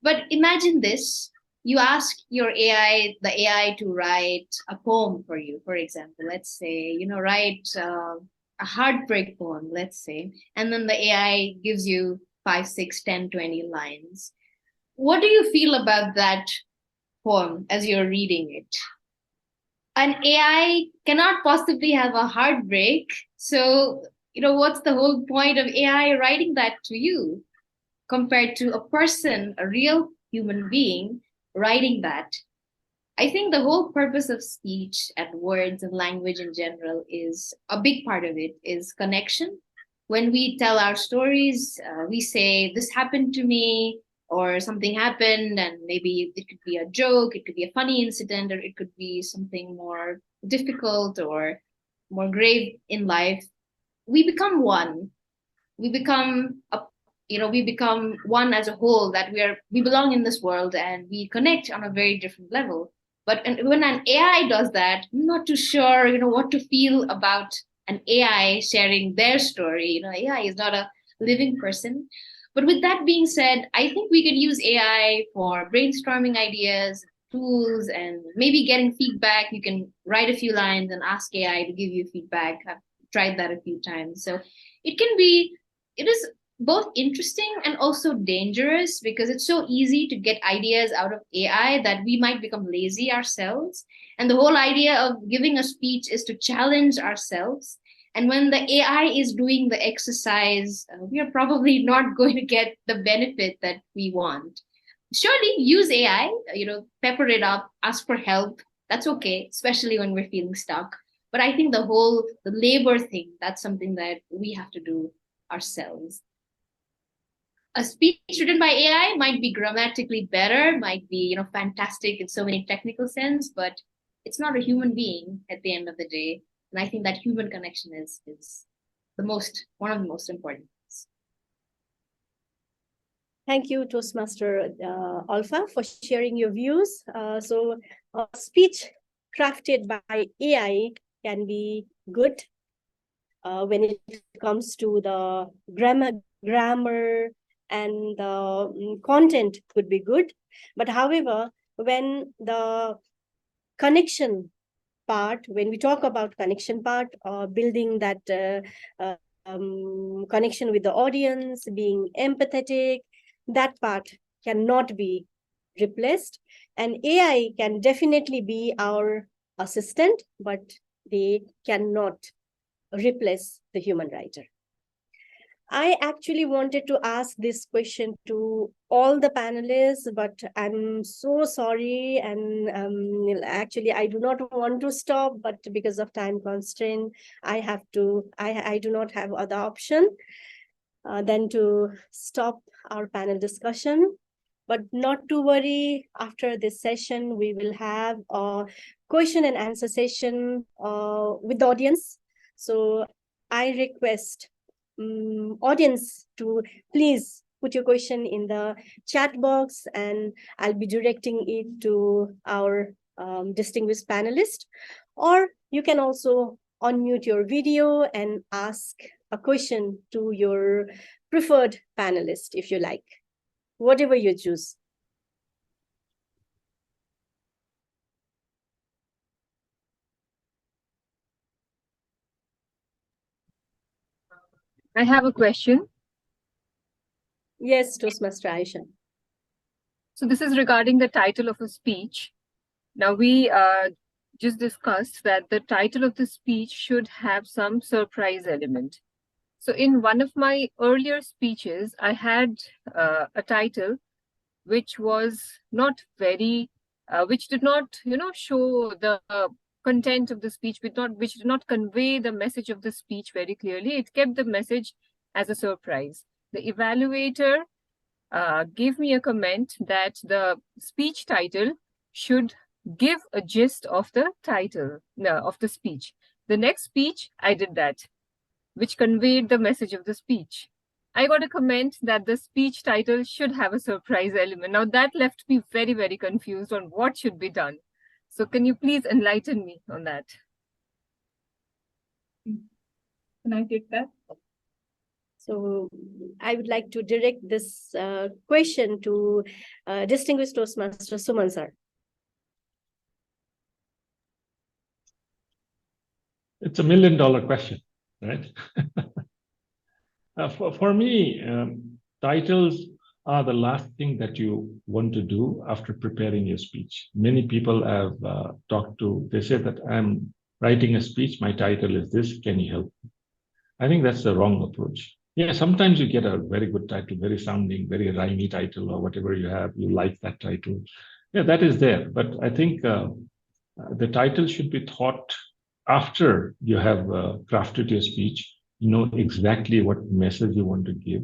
But imagine this. You ask your AI, the AI to write a poem for you, for example. Let's say, write a heartbreak poem, let's say, and then the AI gives you 5, 6, 10, 20 lines. What do you feel about that poem as you're reading it? An AI cannot possibly have a heartbreak. So, what's the whole point of AI writing that to you compared to a person, a real human being writing that? I think the whole purpose of speech and words and language in general is a big part of it is connection. When we tell our stories, we say, this happened to me, or something happened, and maybe it could be a joke, it could be a funny incident, or it could be something more difficult or more grave in life. We become one. We become we become one as a whole, that we belong in this world and we connect on a very different level. But when an AI does that, I'm not too sure, what to feel about an AI sharing their story. AI is not a living person. But with that being said, I think we could use AI for brainstorming ideas, tools, and maybe getting feedback. You can write a few lines and ask AI to give you feedback. I've tried that a few times. So it is both interesting and also dangerous because it's so easy to get ideas out of AI that we might become lazy ourselves. And the whole idea of giving a speech is to challenge ourselves. And when the AI is doing the exercise, we are probably not going to get the benefit that we want. Surely use AI, pepper it up, ask for help. That's okay, especially when we're feeling stuck. But I think the labor thing, that's something that we have to do ourselves. A speech written by AI might be grammatically better, might be, fantastic in so many technical sense, but it's not a human being at the end of the day. And I think that human connection is one of the most important things. Thank you, Toastmaster Alpha, for sharing your views. Speech crafted by AI can be good when it comes to the grammar and the content could be good. But however, when the connection part, when we talk about connection part, building that connection with the audience, being empathetic, that part cannot be replaced. And AI can definitely be our assistant, but they cannot replace the human writer. I actually wanted to ask this question to all the panelists, but I'm so sorry. And actually, I do not want to stop, but because of time constraint, I do not have other option than to stop our panel discussion. But not to worry, after this session, we will have a question and answer session with the audience. So I request audience to please put your question in the chat box, and I'll be directing it to our distinguished panelist. Or you can also unmute your video and ask a question to your preferred panelist if you like, whatever you choose. I have a question. Yes, Toastmaster Aisha. So this is regarding the title of a speech. Now we just discussed that the title of the speech should have some surprise element. So in one of my earlier speeches, I had a title which was not very, which did not, show the content of the speech, which did not convey the message of the speech very clearly. It kept the message as a surprise. The evaluator gave me a comment that the speech title should give a gist of the title, of the speech. The next speech, I did that, which conveyed the message of the speech. I got a comment that the speech title should have a surprise element. Now that left me very, very confused on what should be done. So can you please enlighten me on that? Can I take that? So I would like to direct this question to distinguished Toastmaster Suman sir. It's $1 million question, right? For me, titles are the last thing that you want to do after preparing your speech. Many people have they say that I'm writing a speech, my title is this, can you help me? I think that's the wrong approach. Yeah, sometimes you get a very good title, very sounding, very rhymey title or whatever you have, you like that title. Yeah, that is there. But I think the title should be thought after you have crafted your speech, you know exactly what message you want to give.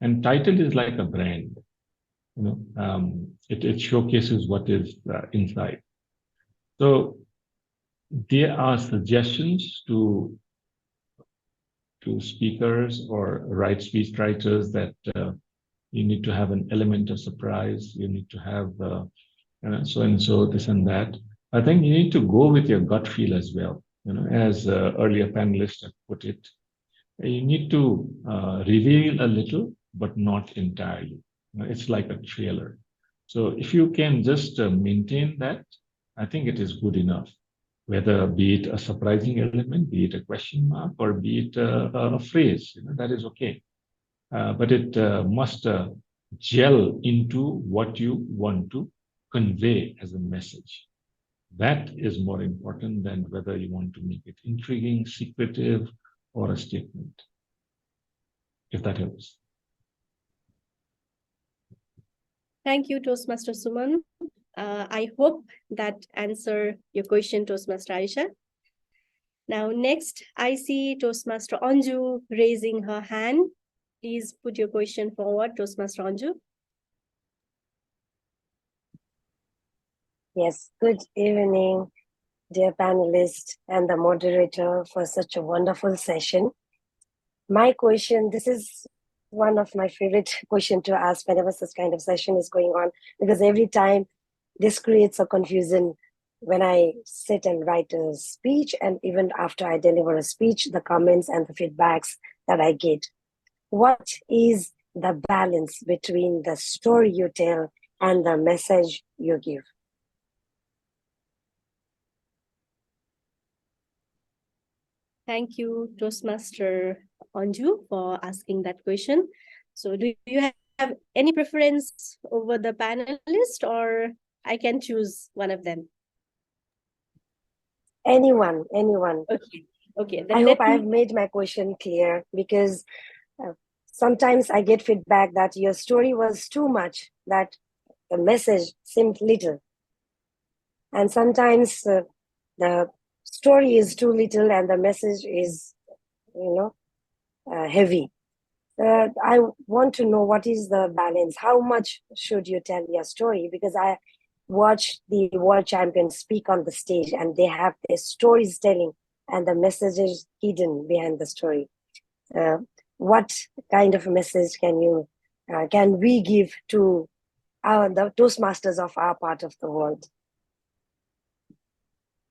And title is like a brand, it showcases what is inside. So there are suggestions to speakers or speech writers that you need to have an element of surprise, you need to have so and so, this and that. I think you need to go with your gut feel as well. As earlier panelists have put it, you need to reveal a little but not entirely. It's like a trailer. So if you can just maintain that, I think it is good enough. Whether be it a surprising element, be it a question mark, or be it a phrase, that is okay. But it must gel into what you want to convey as a message. That is more important than whether you want to make it intriguing, secretive, or a statement. If that helps. Thank you, Toastmaster Suman. I hope that answer your question, Toastmaster Aisha. Now, next, I see Toastmaster Anju raising her hand. Please put your question forward, Toastmaster Anju. Yes, good evening, dear panelists and the moderator for such a wonderful session. My question, this is one of my favorite questions to ask whenever such kind of session is going on, because every time this creates a confusion when I sit and write a speech, and even after I deliver a speech, the comments and the feedbacks that I get. What is the balance between the story you tell and the message you give? Thank you, Toastmaster Anju, for asking that question. So do you have any preference over the panelist, or I can choose one of them? Anyone. Okay. I hope I have made my question clear, because sometimes I get feedback that your story was too much, that the message seemed little. And sometimes the story is too little and the message is, heavy. I want to know what is the balance. How much should you tell your story? Because I watch the world champions speak on the stage and they have their stories telling and the messages hidden behind the story. What kind of a message can we give to the Toastmasters of our part of the world?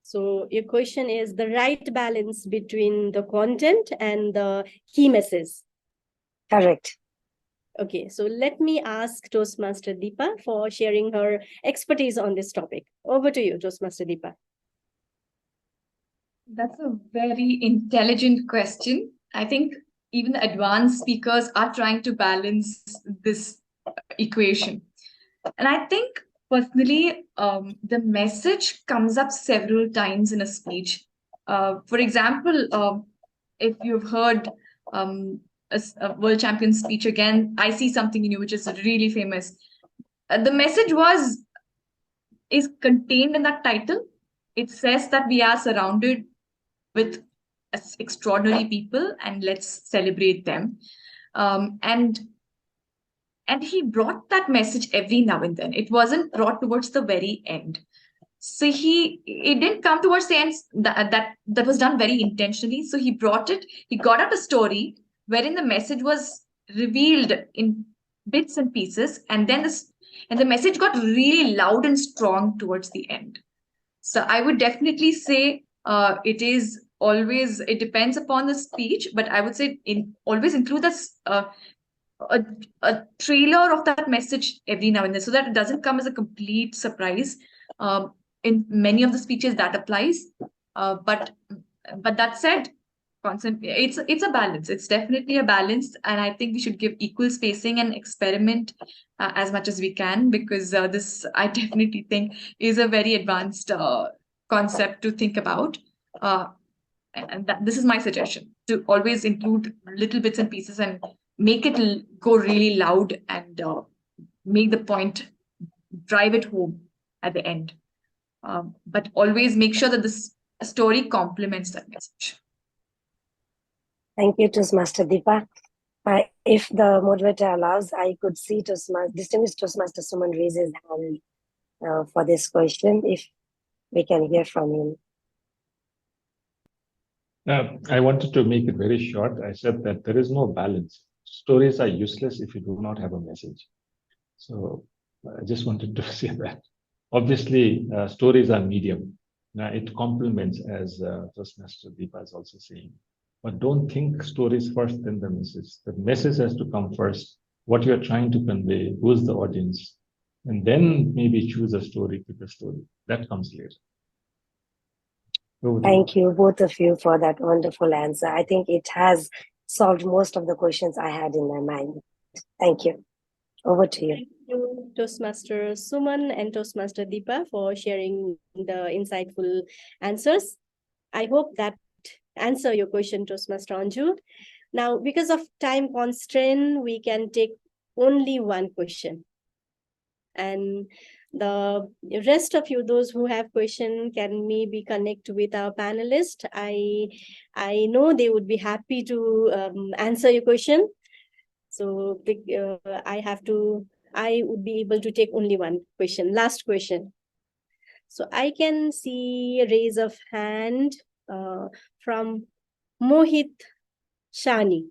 So your question is the right balance between the content and the key message. Correct. Okay, so let me ask Toastmaster Deepa for sharing her expertise on this topic. Over to you, Toastmaster Deepa. That's a very intelligent question. I think even the advanced speakers are trying to balance this equation. And I think personally, the message comes up several times in a speech. For example, if you've heard a world champion speech again, I see something in you, which is really famous. The message is contained in that title. It says that we are surrounded with extraordinary people and let's celebrate them. And he brought that message every now and then. It wasn't brought towards the very end. So it didn't come towards the end. That was done very intentionally. So he brought it. He got out a story wherein the message was revealed in bits and pieces, and then the message got really loud and strong towards the end. So I would definitely say it depends upon the speech, but I would say always include a trailer of that message every now and then, so that it doesn't come as a complete surprise. In many of the speeches that applies, but that said, it's a balance. It's definitely a balance, and I think we should give equal spacing and experiment as much as we can, because this I definitely think is a very advanced concept to think about. And this is my suggestion, to always include little bits and pieces and make it go really loud and make the point, drive it home at the end. But always make sure that this story complements that message. Thank you, Toastmaster Deepa. If the moderator allows, I could see distinguished Toastmaster Suman raise his hand for this question, if we can hear from him. I wanted to make it very short. I said that there is no balance. Stories are useless if you do not have a message. So I just wanted to say that. Obviously, stories are medium. Now, it complements, as Toastmaster Deepa is also saying. But don't think stories first, then the message. The message has to come first, what you're trying to convey, who's the audience, and then maybe choose a story, pick a story. That comes later. Thank you, both of you, for that wonderful answer. I think it has solved most of the questions I had in my mind. Thank you. Over to you. Thank you, Toastmaster Suman and Toastmaster Deepa, for sharing the insightful answers. I hope that answer your question, Toastmaster Anju. Now, because of time constraint, we can take only one question. And the rest of you, those who have question, can maybe connect with our panelists. I know they would be happy to answer your question. So I would be able to take only one question, last question. So I can see a raise of hand from Mohit Shani.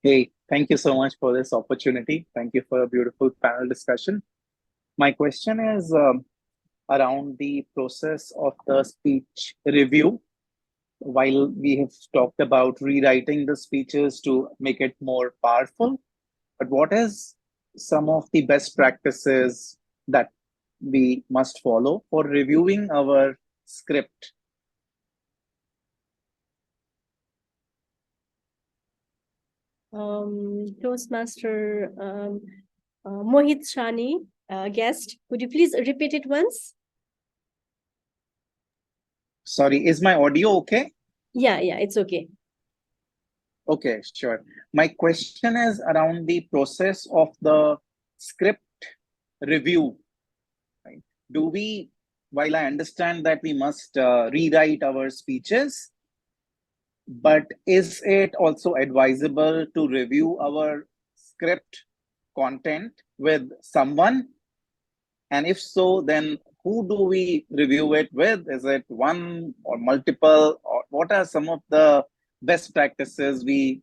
Hey, thank you so much for this opportunity. Thank you for a beautiful panel discussion. My question is around the process of the speech review. While we have talked about rewriting the speeches to make it more powerful, but what is some of the best practices that we must follow for reviewing our script? Toastmaster Mohit Shani, guest, could you please repeat it once? Sorry, is my audio okay? Yeah, it's okay. Okay, sure. My question is around the process of the script review. Right? Do we, while I understand that we must rewrite our speeches, but is it also advisable to review our script content with someone? And if so, then who do we review it with? Is it one or multiple? Or what are some of the best practices we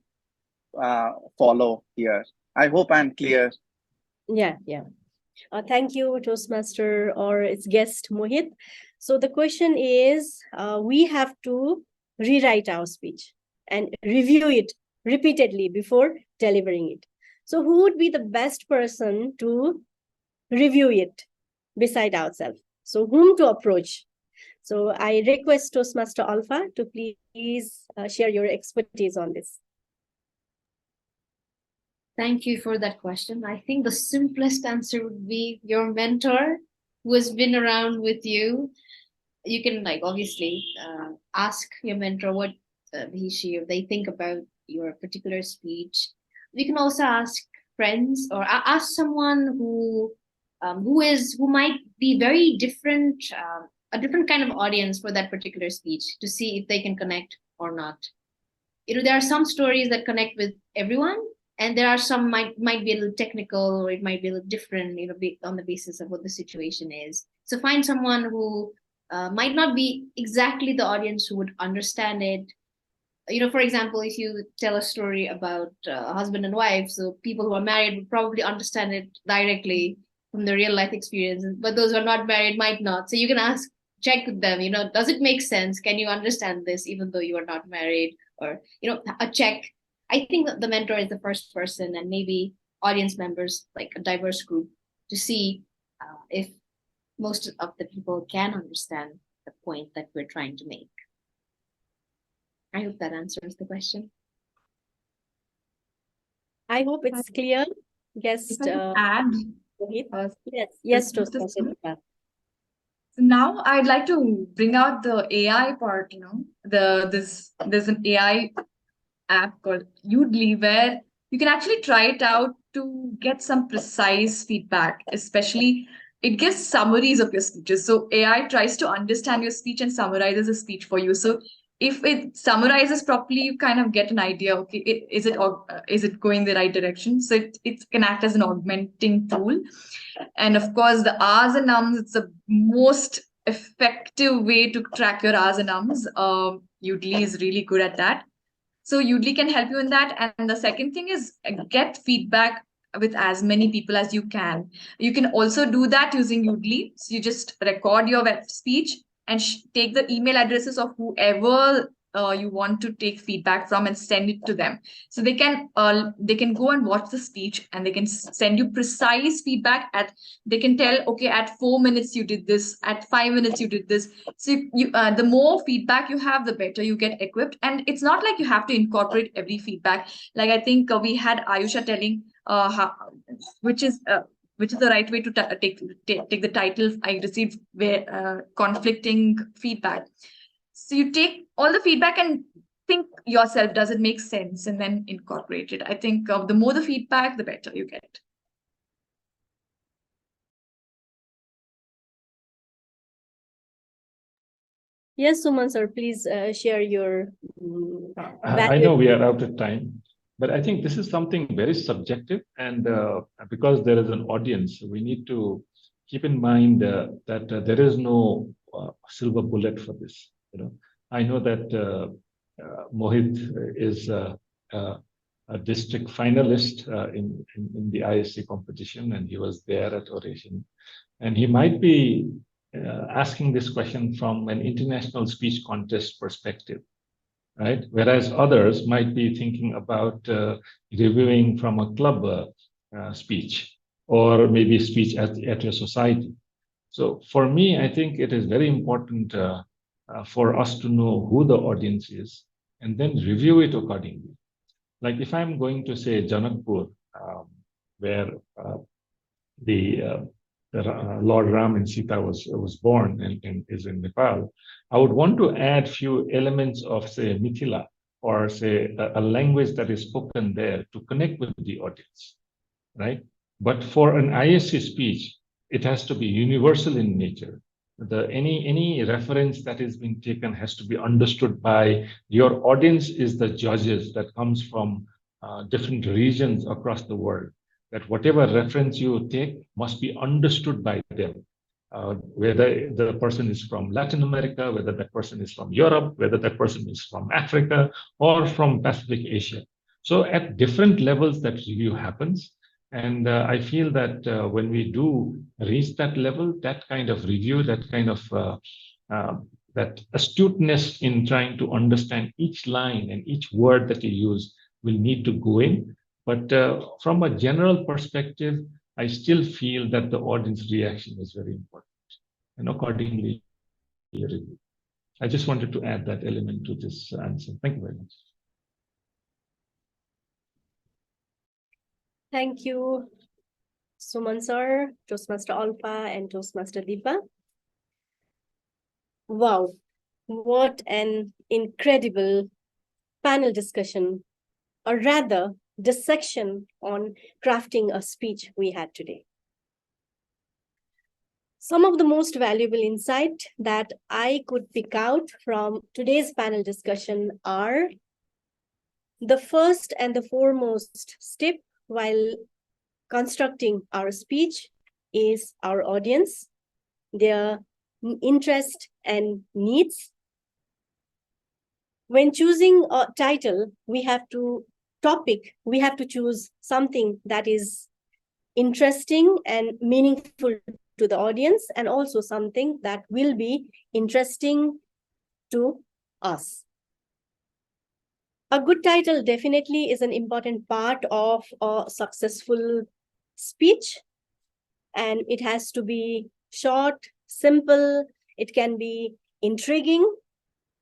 follow here? I hope I'm clear. Yeah. Thank you, Toastmaster or its guest, Mohit. So the question is, we have to rewrite our speech and review it repeatedly before delivering it. So who would be the best person to review it beside ourselves? So whom to approach? So I request Toastmaster Alpha to please share your expertise on this. Thank you for that question. I think the simplest answer would be your mentor who has been around with you. You can obviously ask your mentor what he, she, or they think about your particular speech. You can also ask friends or ask someone who might be very different, a different kind of audience for that particular speech, to see if they can connect or not. There are some stories that connect with everyone, and there are some might be a little technical, or it might be a little different, on the basis of what the situation is. So find someone who might not be exactly the audience who would understand it. For example, if you tell a story about a husband and wife, so people who are married would probably understand it directly from their real life experience, but those who are not married might not. So you can check with them, does it make sense? Can you understand this even though you are not married? Or, a check. I think that the mentor is the first person, and maybe audience members, like a diverse group, to see if most of the people can understand the point that we're trying to make. I hope that answers the question. I hope it's clear. Guest, If I could add, yes, Toastmaster. So now I'd like to bring out the AI part. There's an AI app called Udly where you can actually try it out to get some precise feedback. Especially, it gives summaries of your speeches. So AI tries to understand your speech and summarizes a speech for you. So if it summarizes properly, you kind of get an idea. Okay, is it going the right direction? So it can act as an augmenting tool. And of course, the R's and Ums, it's the most effective way to track your R's and Ums. Udly is really good at that. So Udly can help you in that. And the second thing is get feedback with as many people as you can. You can also do that using Udly. So you just record your web speech and take the email addresses of whoever you want to take feedback from and send it to them. So they can go and watch the speech, and they can send you precise feedback. They can tell, okay, at 4 minutes you did this, at 5 minutes you did this. So the more feedback you have, the better you get equipped. And it's not like you have to incorporate every feedback. Like I think we had Ayusha telling which is the right way to take the title. I received conflicting feedback. So you take all the feedback and think yourself, does it make sense, and then incorporate it. I think the more the feedback, the better you get. Yes, Suman sir, please share your. I know we are out of time, but I think this is something very subjective, and because there is an audience, we need to keep in mind that there is no silver bullet for this. I know that Mohit is a district finalist in the ISC competition, and he was there at Oration, and he might be asking this question from an international speech contest perspective, right? Whereas others might be thinking about reviewing from a club speech, or maybe speech at your society. So for me, I think it is very important for us to know who the audience is and then review it accordingly. Like if I'm going to say Janakpur, where the Lord Ram and Sita was born and is in Nepal, I would want to add few elements of, say, Mithila, or say a language that is spoken there to connect with the audience, right? But for an ISC speech, it has to be universal in nature. Any reference that is being taken has to be understood by your audience. Is the judges that comes from different regions across the world, that whatever reference you take must be understood by them, whether the person is from Latin America, whether that person is from Europe, whether that person is from Africa or from Pacific Asia. So at different levels that review happens. And I feel that when we do reach that level, that kind of review, that kind of that astuteness in trying to understand each line and each word that you use will need to go in. But from a general perspective, I still feel that the audience reaction is very important, and accordingly, review. I just wanted to add that element to this answer. Thank you very much. Thank you, Suman sir, Toastmaster Alpha, and Toastmaster Deepa. Wow, what an incredible panel discussion, or rather dissection on crafting a speech we had today. Some of the most valuable insight that I could pick out from today's panel discussion are: the first and the foremost step while constructing our speech is our audience, their interest and needs. When choosing a title, we have to choose something that is interesting and meaningful to the audience, and also something that will be interesting to us. A good title definitely is an important part of a successful speech, and it has to be short, simple. It can be intriguing,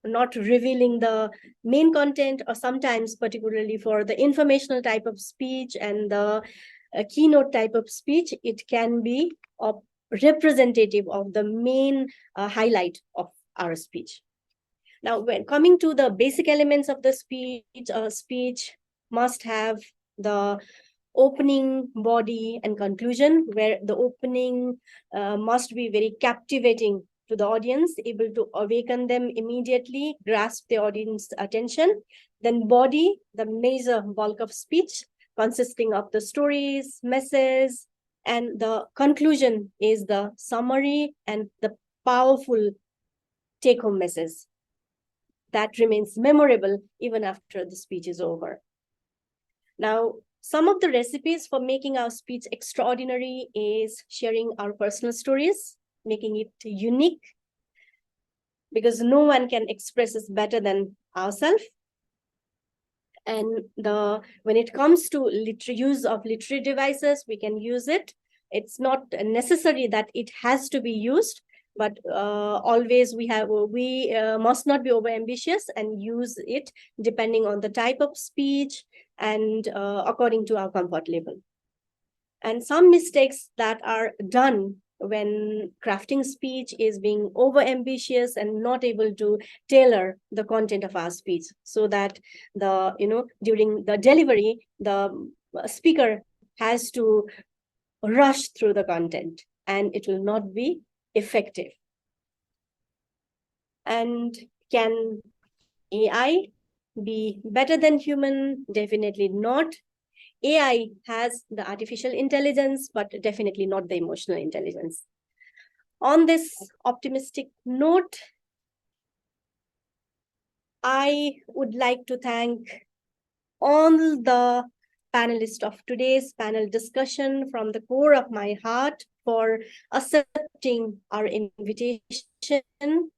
not revealing the main content, or sometimes, particularly for the informational type of speech and the keynote type of speech, it can be a representative of the main highlight of our speech. Now, when coming to the basic elements of the speech, speech must have the opening, body, and conclusion, where the opening must be very captivating to the audience, able to awaken them immediately, grasp the audience attention. Then body, the major bulk of speech, consisting of the stories, messages, and the conclusion is the summary and the powerful take-home message that remains memorable even after the speech is over. Now, some of the recipes for making our speech extraordinary is sharing our personal stories, making it unique, because no one can express us better than ourselves. And when it comes to use of literary devices, we can use it. It's not necessary that it has to be used, but always we must not be over ambitious and use it depending on the type of speech and according to our comfort level. And some mistakes that are done when crafting speech is being over ambitious and not able to tailor the content of our speech, so that during the delivery, the speaker has to rush through the content and it will not be effective. And can AI be better than human? Definitely not. AI has the artificial intelligence, but definitely not the emotional intelligence. On this optimistic note, I would like to thank all the panelists of today's panel discussion from the core of my heart for accepting our invitation,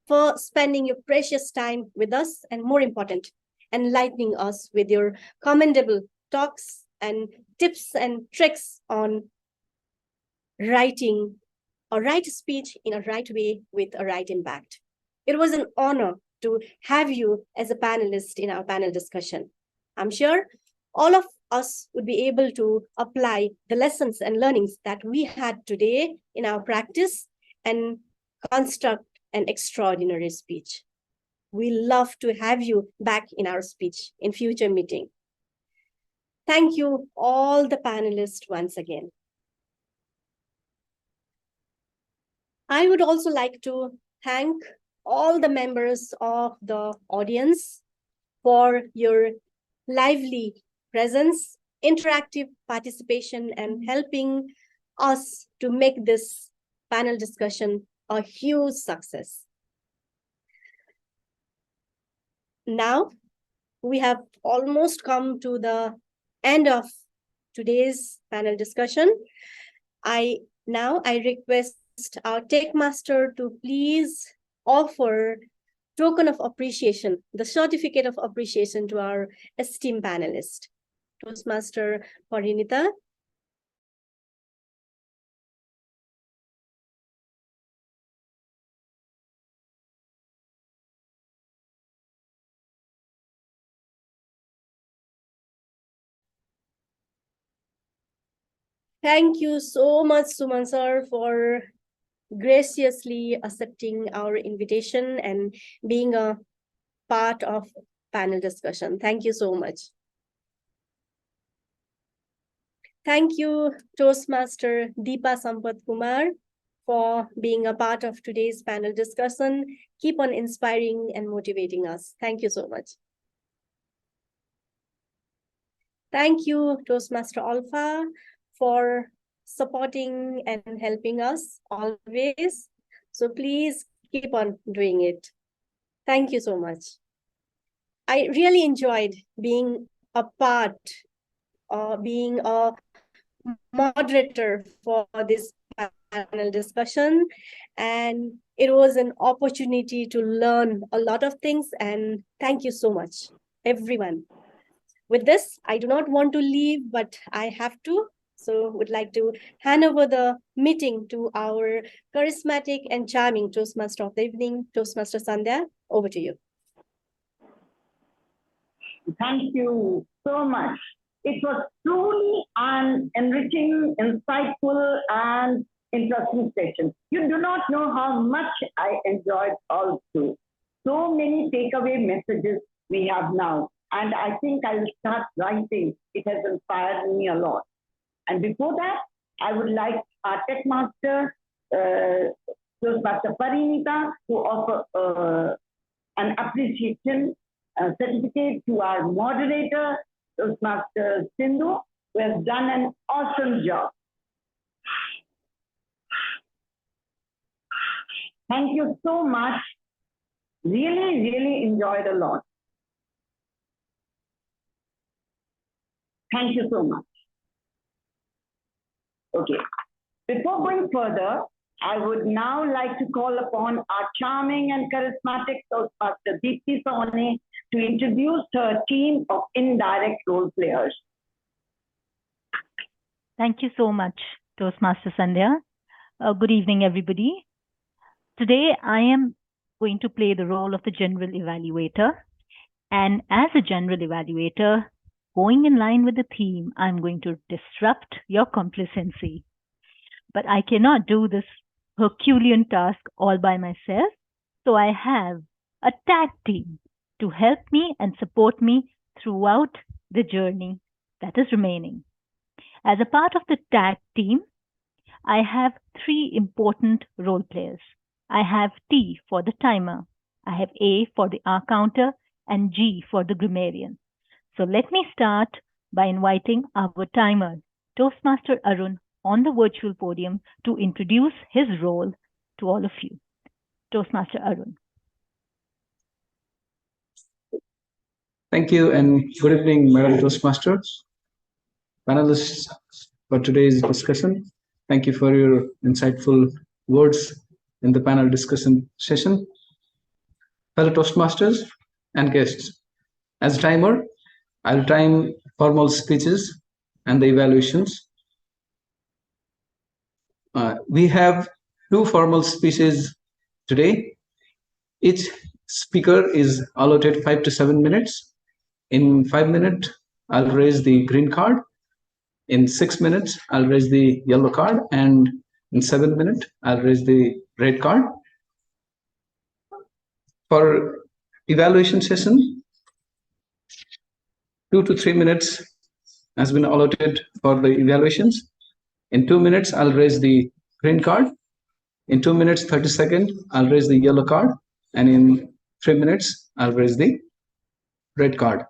for spending your precious time with us, and more important, enlightening us with your commendable talks and tips and tricks on writing a right speech in a right way with a right impact. It was an honor to have you as a panelist in our panel discussion. I'm sure all of us would be able to apply the lessons and learnings that we had today in our practice and construct an extraordinary speech. We love to have you back in our speech in future meeting. Thank you all the panelists once again. I would also like to thank all the members of the audience for your lively presence, interactive participation, and helping us to make this panel discussion a huge success. Now, we have almost come to the end of today's panel discussion. I request our tech master to please offer token of appreciation, the certificate of appreciation to our esteemed panelist. Toastmaster Parinita. Thank you so much, Suman sir, for graciously accepting our invitation and being a part of panel discussion. Thank you so much. Thank you, Toastmaster Deepa Sampath Kumar, for being a part of today's panel discussion. Keep on inspiring and motivating us. Thank you so much. Thank you, Toastmaster Alpha, for supporting and helping us always. So please keep on doing it. Thank you so much. I really enjoyed being a part, being a moderator for this panel discussion. And it was an opportunity to learn a lot of things. And thank you so much, everyone. With this, I do not want to leave, but I have to. So would like to hand over the meeting to our charismatic and charming Toastmaster of the evening, Toastmaster Sandhya. Over to you. Thank you so much. It was truly an enriching, insightful, and interesting session. You do not know how much I enjoyed also. So many takeaway messages we have now. And I think I will start writing. It has inspired me a lot. And before that, I would like our tech master, Toastmaster Parinita, to offer an appreciation certificate to our moderator, Toastmaster Sindhu, who has done an awesome job. Thank you so much. Really, really enjoyed a lot. Thank you so much. Okay. Before going further, I would now like to call upon our charming and charismatic Toastmaster Deepti Sawhney to introduce her team of indirect role players. Thank you so much, Toastmaster Sandhya. Good evening, everybody. Today, I am going to play the role of the general evaluator. And as a general evaluator, going in line with the theme, I'm going to disrupt your complacency. But I cannot do this Herculean task all by myself. So I have a tag team to help me and support me throughout the journey that is remaining. As a part of the tag team, I have three important role players. I have T for the timer, I have A for the R counter, and G for the grammarian. So let me start by inviting our timer, Toastmaster Arun, on the virtual podium to introduce his role to all of you. Toastmaster Arun. Thank you and good evening, Madam Toastmasters, panelists for today's discussion. Thank you for your insightful words in the panel discussion session. Fellow Toastmasters and guests, as timer, I'll time formal speeches and the evaluations. We have two formal speeches today. Each speaker is allotted 5 to 7 minutes. In 5 minutes, I'll raise the green card. In 6 minutes, I'll raise the yellow card. And in 7 minutes, I'll raise the red card. For evaluation session, 2 to 3 minutes has been allotted for the evaluations. In 2 minutes, I'll raise the green card. In 2 minutes, 30 seconds, I'll raise the yellow card. And in 3 minutes, I'll raise the red card.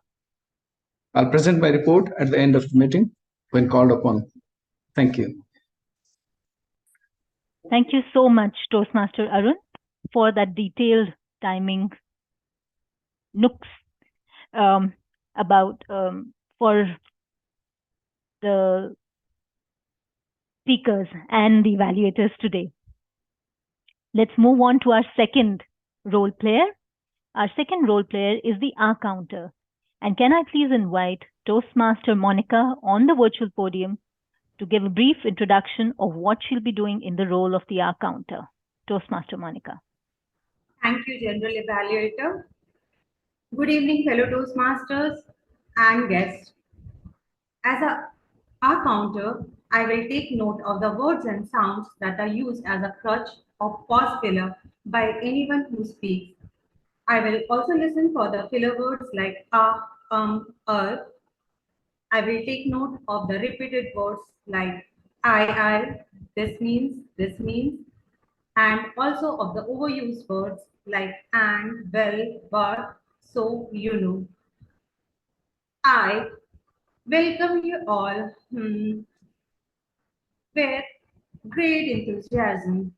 I'll present my report at the end of the meeting when called upon. Thank you. Thank you so much, Toastmaster Arun, for that detailed timing nooks for the speakers and the evaluators today. Let's move on to our second role player. Our second role player is the R counter. And can I please invite Toastmaster Monica on the virtual podium to give a brief introduction of what she'll be doing in the role of the R counter. Toastmaster Monica. Thank you, General Evaluator. Good evening, fellow Toastmasters and guests. As a R counter, I will take note of the words and sounds that are used as a crutch or pause filler by anyone who speaks. I will also listen for the filler words like I will take note of the repeated words like I, this means, and also of the overused words like and, well, but, so, you know. I welcome you all with great enthusiasm.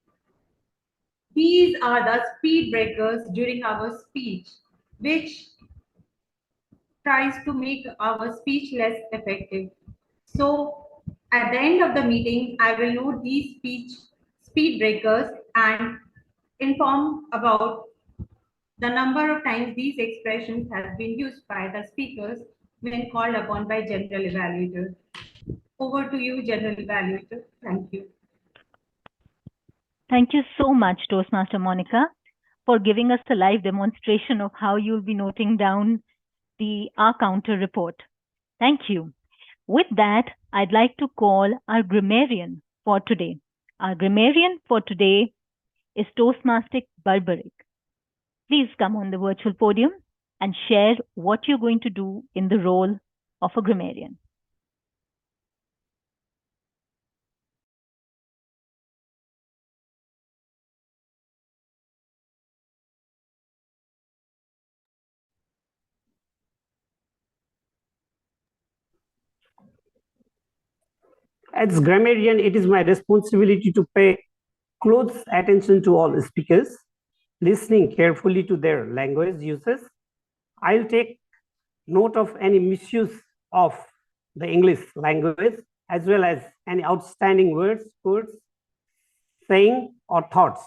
These are the speed breakers during our speech, which tries to make our speech less effective. So at the end of the meeting, I will note these speed breakers and inform about the number of times these expressions have been used by the speakers when called upon by General Evaluator. Over to you, General Evaluator. Thank you. Thank you so much, Toastmaster Monica, for giving us a live demonstration of how you'll be noting down the R counter report. Thank you. With that, I'd like to call our grammarian for today. Our grammarian for today is Toastmaster Barbaric. Please come on the virtual podium and share what you're going to do in the role of a grammarian. As grammarian, it is my responsibility to pay close attention to all speakers, listening carefully to their language uses. I'll take note of any misuse of the English language, as well as any outstanding words, saying, or thoughts.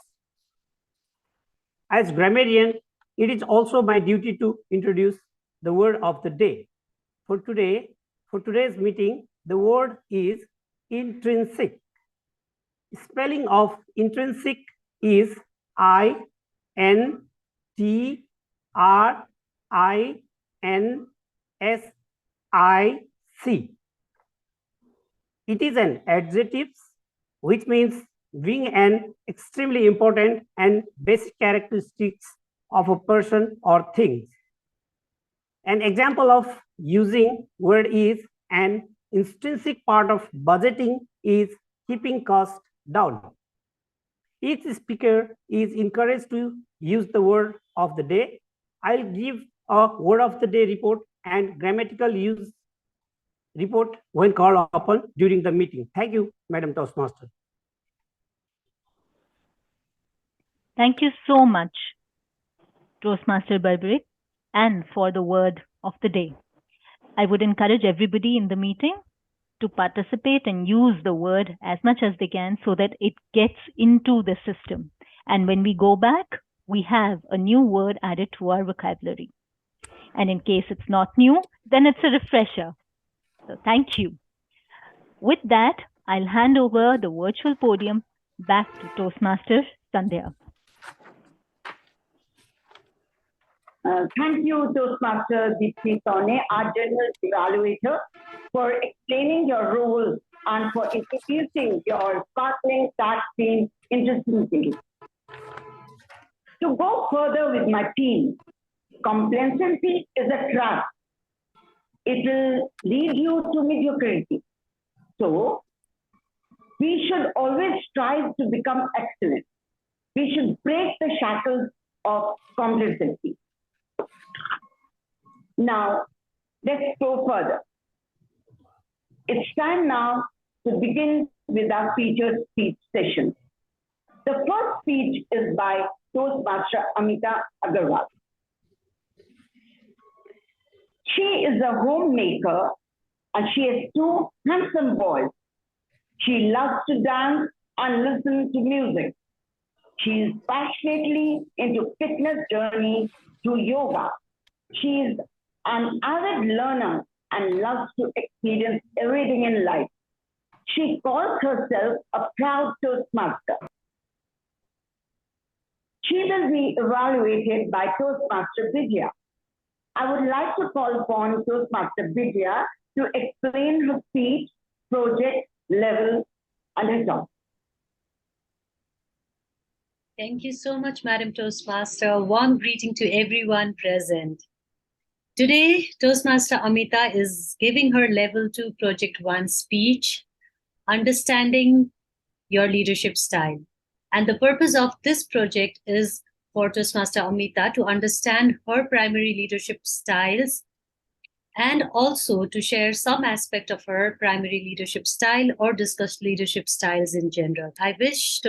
As grammarian, it is also my duty to introduce the word of the day. For today's meeting, the word is intrinsic. Spelling of intrinsic is INTRINSIC. It is an adjective which means being an extremely important and basic characteristics of a person or thing. An example of using word is an intrinsic part of budgeting is keeping costs down. Each speaker is encouraged to use the word of the day. I'll give a word of the day report and grammatical use report when called upon during the meeting. Thank you, Madam Toastmaster. Thank you so much, Toastmaster Barbaric, and for the word of the day. I would encourage everybody in the meeting to participate and use the word as much as they can so that it gets into the system. And when we go back, we have a new word added to our vocabulary. And in case it's not new, then it's a refresher. So thank you. With that, I'll hand over the virtual podium back to Toastmaster Sandhya. Thank you, Toastmaster Deepthi Sone, our general evaluator, for explaining your role and for introducing your sparkling start scene interesting things. To go further with my team, complacency is a trap. It will lead you to mediocrity. So, we should always strive to become excellent. We should break the shackles of complacency. Now, let's go further. It's time now to begin with our featured speech session. The first speech is by Toastmaster Amita Agarwal. She is a homemaker and she has two handsome boys. She loves to dance and listen to music. She is passionately into fitness journey to yoga. She is an avid learner and loves to experience everything in life. She calls herself a proud Toastmaster. She will be evaluated by Toastmaster Vidya. I would like to call upon Toastmaster Vidya to explain her speech, project, level, and result. Thank you so much, Madam Toastmaster. Warm greeting to everyone present. Today, Toastmaster Amita is giving her Level 2 Project 1 speech, Understanding Your Leadership Style. And the purpose of this project is for Toastmaster Amita to understand her primary leadership styles and also to share some aspect of her primary leadership style or discuss leadership styles in general. I wish